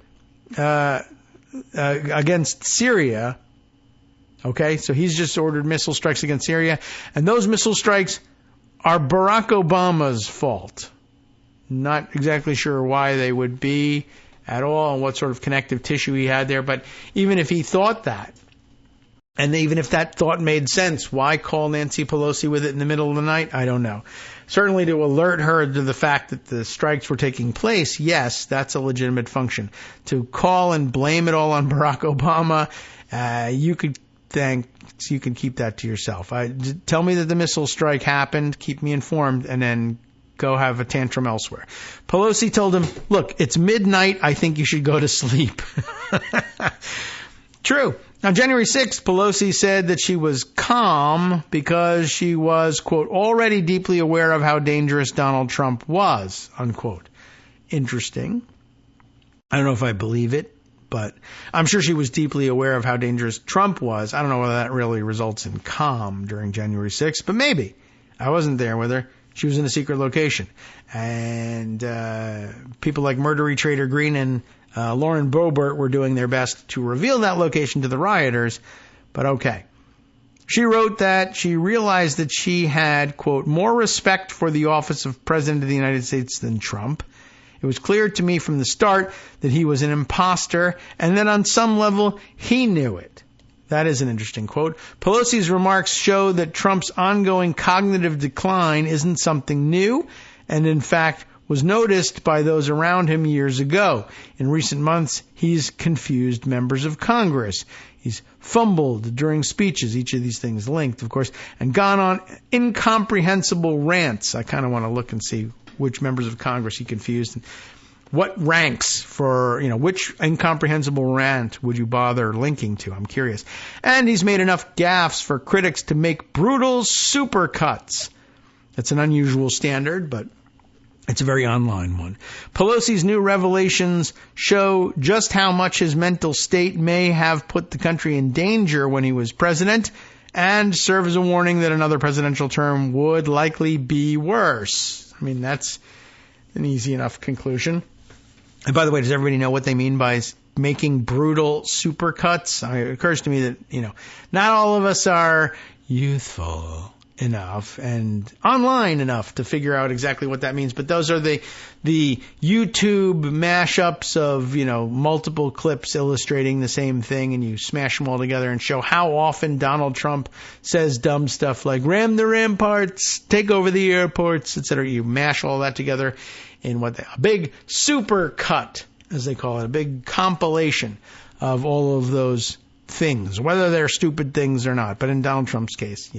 against Syria. Okay, so he's just ordered missile strikes against Syria, and those missile strikes are Barack Obama's fault. Not exactly sure why they would be at all and what sort of connective tissue he had there, but even if he thought that, and even if that thought made sense, why call Nancy Pelosi with it in the middle of the night? I don't know. Certainly to alert her to the fact that the strikes were taking place, yes, that's a legitimate function. To call and blame it all on Barack Obama, you can keep that to yourself. Tell me that the missile strike happened, keep me informed, and then go have a tantrum elsewhere. Pelosi told him, look, it's midnight. I think you should go to sleep. True. On January 6th, Pelosi said that she was calm because she was, quote, already deeply aware of how dangerous Donald Trump was, unquote. Interesting. I don't know if I believe it, but I'm sure she was deeply aware of how dangerous Trump was. I don't know whether that really results in calm during January 6th, but maybe. I wasn't there with her. She was in a secret location. And people like Murdery Trader Green and Lauren Boebert were doing their best to reveal that location to the rioters. But okay. She wrote that she realized that she had, quote, more respect for the office of President of the United States than Trump. It was clear to me from the start that he was an imposter and that on some level he knew it. That is an interesting quote. Pelosi's remarks show that Trump's ongoing cognitive decline isn't something new and, in fact, was noticed by those around him years ago. In recent months, he's confused members of Congress. He's fumbled during speeches, each of these things linked, of course, and gone on incomprehensible rants. I kind of want to look and see which members of Congress he confused and what ranks for, which incomprehensible rant would you bother linking to? I'm curious. And he's made enough gaffes for critics to make brutal supercuts. That's an unusual standard, but it's a very online one. Pelosi's new revelations show just how much his mental state may have put the country in danger when he was president and serve as a warning that another presidential term would likely be worse. I mean, that's an easy enough conclusion. And by the way, does everybody know what they mean by making brutal supercuts? It occurs to me that, not all of us are youthful enough and online enough to figure out exactly what that means. But those are the YouTube mashups of, multiple clips illustrating the same thing, and you smash them all together and show how often Donald Trump says dumb stuff like ram the ramparts, take over the airports, etc. You mash all that together in a big super cut, as they call it, a big compilation of all of those things, whether they're stupid things or not. But in Donald Trump's case,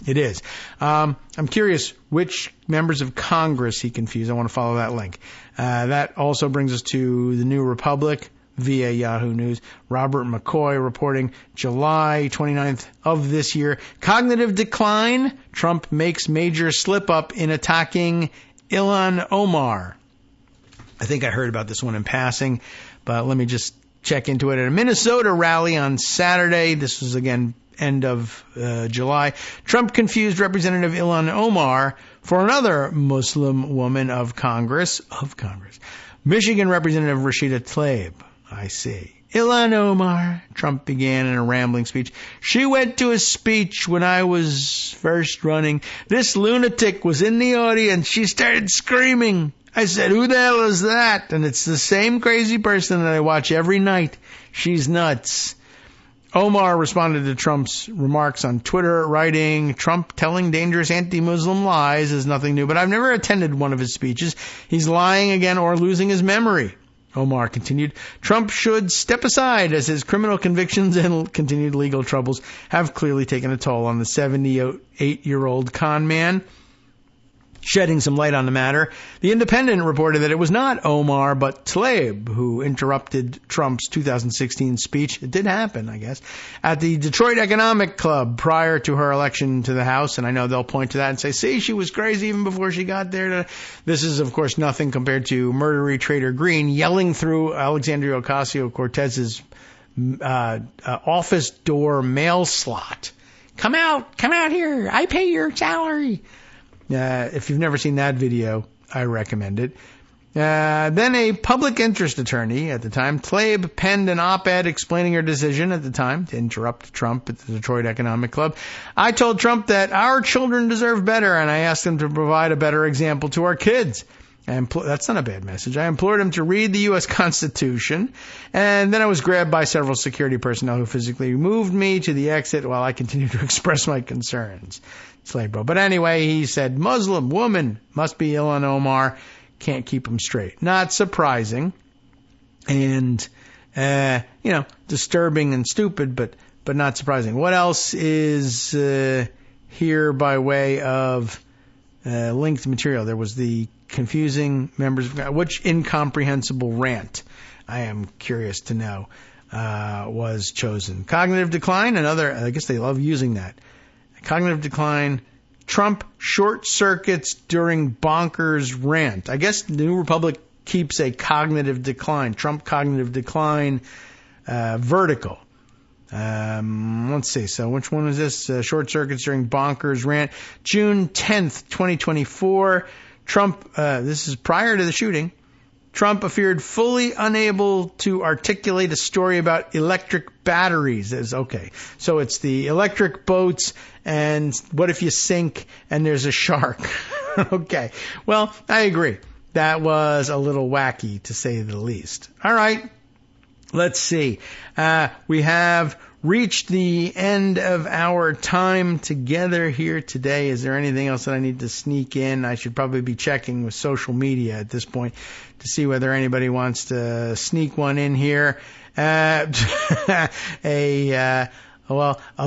it is. I'm curious which members of Congress he confused. I want to follow that link. That also brings us to the New Republic via Yahoo News. Robert McCoy reporting July 29th of this year. Cognitive decline. Trump makes major slip up in attacking Ilhan Omar. I think I heard about this one in passing, but let me just check into it. At a Minnesota rally on Saturday, this was again end of July, Trump confused Representative Ilhan Omar for another Muslim woman of Congress. Michigan Representative Rashida Tlaib. I see. Ilhan Omar, Trump began in a rambling speech. She went to a speech when I was first running. This lunatic was in the audience. She started screaming. I said, who the hell is that? And it's the same crazy person that I watch every night. She's nuts. Omar responded to Trump's remarks on Twitter, writing, Trump telling dangerous anti-Muslim lies is nothing new, but I've never attended one of his speeches. He's lying again or losing his memory. Omar continued, Trump should step aside as his criminal convictions and continued legal troubles have clearly taken a toll on the 78-year-old con man. Shedding some light on the matter, The Independent reported that it was not Omar but Tlaib who interrupted Trump's 2016 speech. It did happen, I guess, at the Detroit Economic Club prior to her election to the House. And I know they'll point to that and say, see, she was crazy even before she got there. This is, of course, nothing compared to murdery Trader Green yelling through Alexandria Ocasio-Cortez's office door mail slot. Come out here. I pay your salary. If you've never seen that video, I recommend it. Then a public interest attorney at the time, Tlaib, penned an op-ed explaining her decision at the time to interrupt Trump at the Detroit Economic Club. I told Trump that our children deserve better, and I asked him to provide a better example to our kids. That's not a bad message. I implored him to read the U.S. Constitution, and then I was grabbed by several security personnel who physically moved me to the exit while I continued to express my concerns. Slaybo. But anyway, he said, Muslim woman must be Ilhan Omar. Can't keep him straight. Not surprising. And, disturbing and stupid, but not surprising. What else is here by way of linked material? There was the confusing members of which incomprehensible rant, I am curious to know, was chosen. Cognitive decline, another, I guess they love using that. Cognitive decline, Trump short circuits during bonkers rant. I guess the New Republic keeps a cognitive decline, Trump cognitive decline vertical. Let's see. So which one is this? Short circuits during bonkers rant. June 10th, 2024. Trump, this is prior to the shooting. Trump appeared fully unable to articulate a story about electric batteries. Okay, so it's the electric boats and what if you sink and there's a shark? Okay, well, I agree. that was a little wacky, to say the least. All right, let's see. We have reached the end of our time together here today. Is there anything else that I need to sneak in? I should probably be checking with social media at this point to see whether anybody wants to sneak one in here. A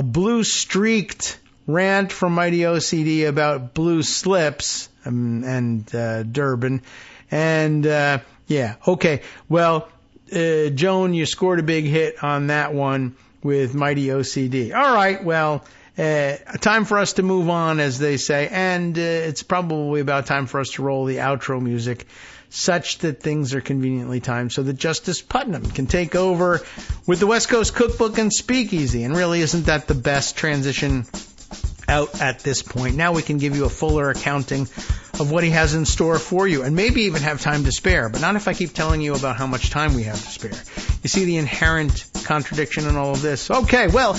blue streaked rant from Mighty OCD about blue slips and Durbin. And yeah, okay. Well, Joan, you scored a big hit on that one with Mighty OCD. All right, well, time for us to move on, as they say, and it's probably about time for us to roll the outro music, such that things are conveniently timed so that Justice Putnam can take over with the West Coast Cookbook and Speakeasy. And really, isn't that the best transition out at this point? Now we can give you a fuller accounting of what he has in store for you, and maybe even have time to spare, but not if I keep telling you about how much time we have to spare. You see the inherent contradiction in all of this? Okay, well,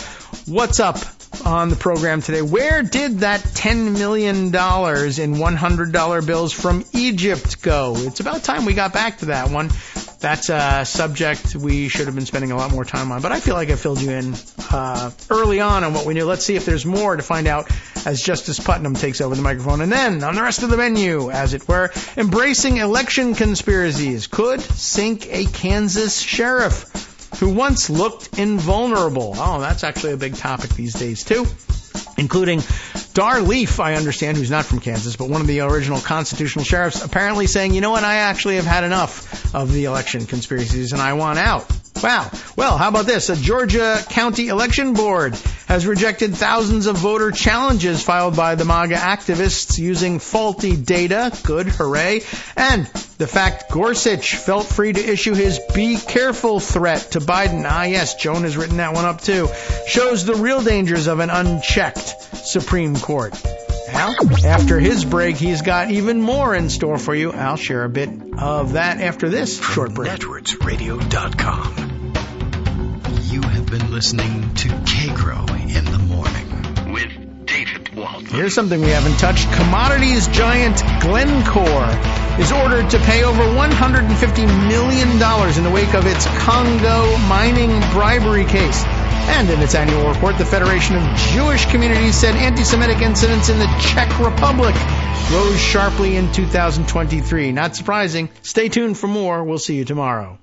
what's up on the program today? Where did that $10 million in $100 bills from Egypt go? It's about time we got back to that one. That's a subject we should have been spending a lot more time on, but I feel like I filled you in early on what we knew. Let's see if there's more to find out as Justice Putnam takes over the microphone. And then, on the rest of the menu, as it were, embracing election conspiracies could sink a Kansas sheriff who once looked invulnerable. Oh, that's actually a big topic these days, too. Including Dar Leaf, I understand, who's not from Kansas, but one of the original constitutional sheriffs, apparently saying, you know what, I actually have had enough of the election conspiracies and I want out. Wow. Well, how about this? A Georgia County Election Board has rejected thousands of voter challenges filed by the MAGA activists using faulty data. Good, hooray. And the fact Gorsuch felt free to issue his be careful threat to Biden. Ah, yes, Joan has written that one up too. Shows the real dangers of an unchecked Supreme Court. Al, after his break, he's got even more in store for you. I'll share a bit of that after this short break. NetworksRadio.com. You have been listening to Kagro in the Morning with David Waldman. Here's something we haven't touched. Commodities giant Glencore is ordered to pay over $150 million in the wake of its Congo mining bribery case. And in its annual report, the Federation of Jewish Communities said anti-Semitic incidents in the Czech Republic rose sharply in 2023. Not surprising. Stay tuned for more. We'll see you tomorrow.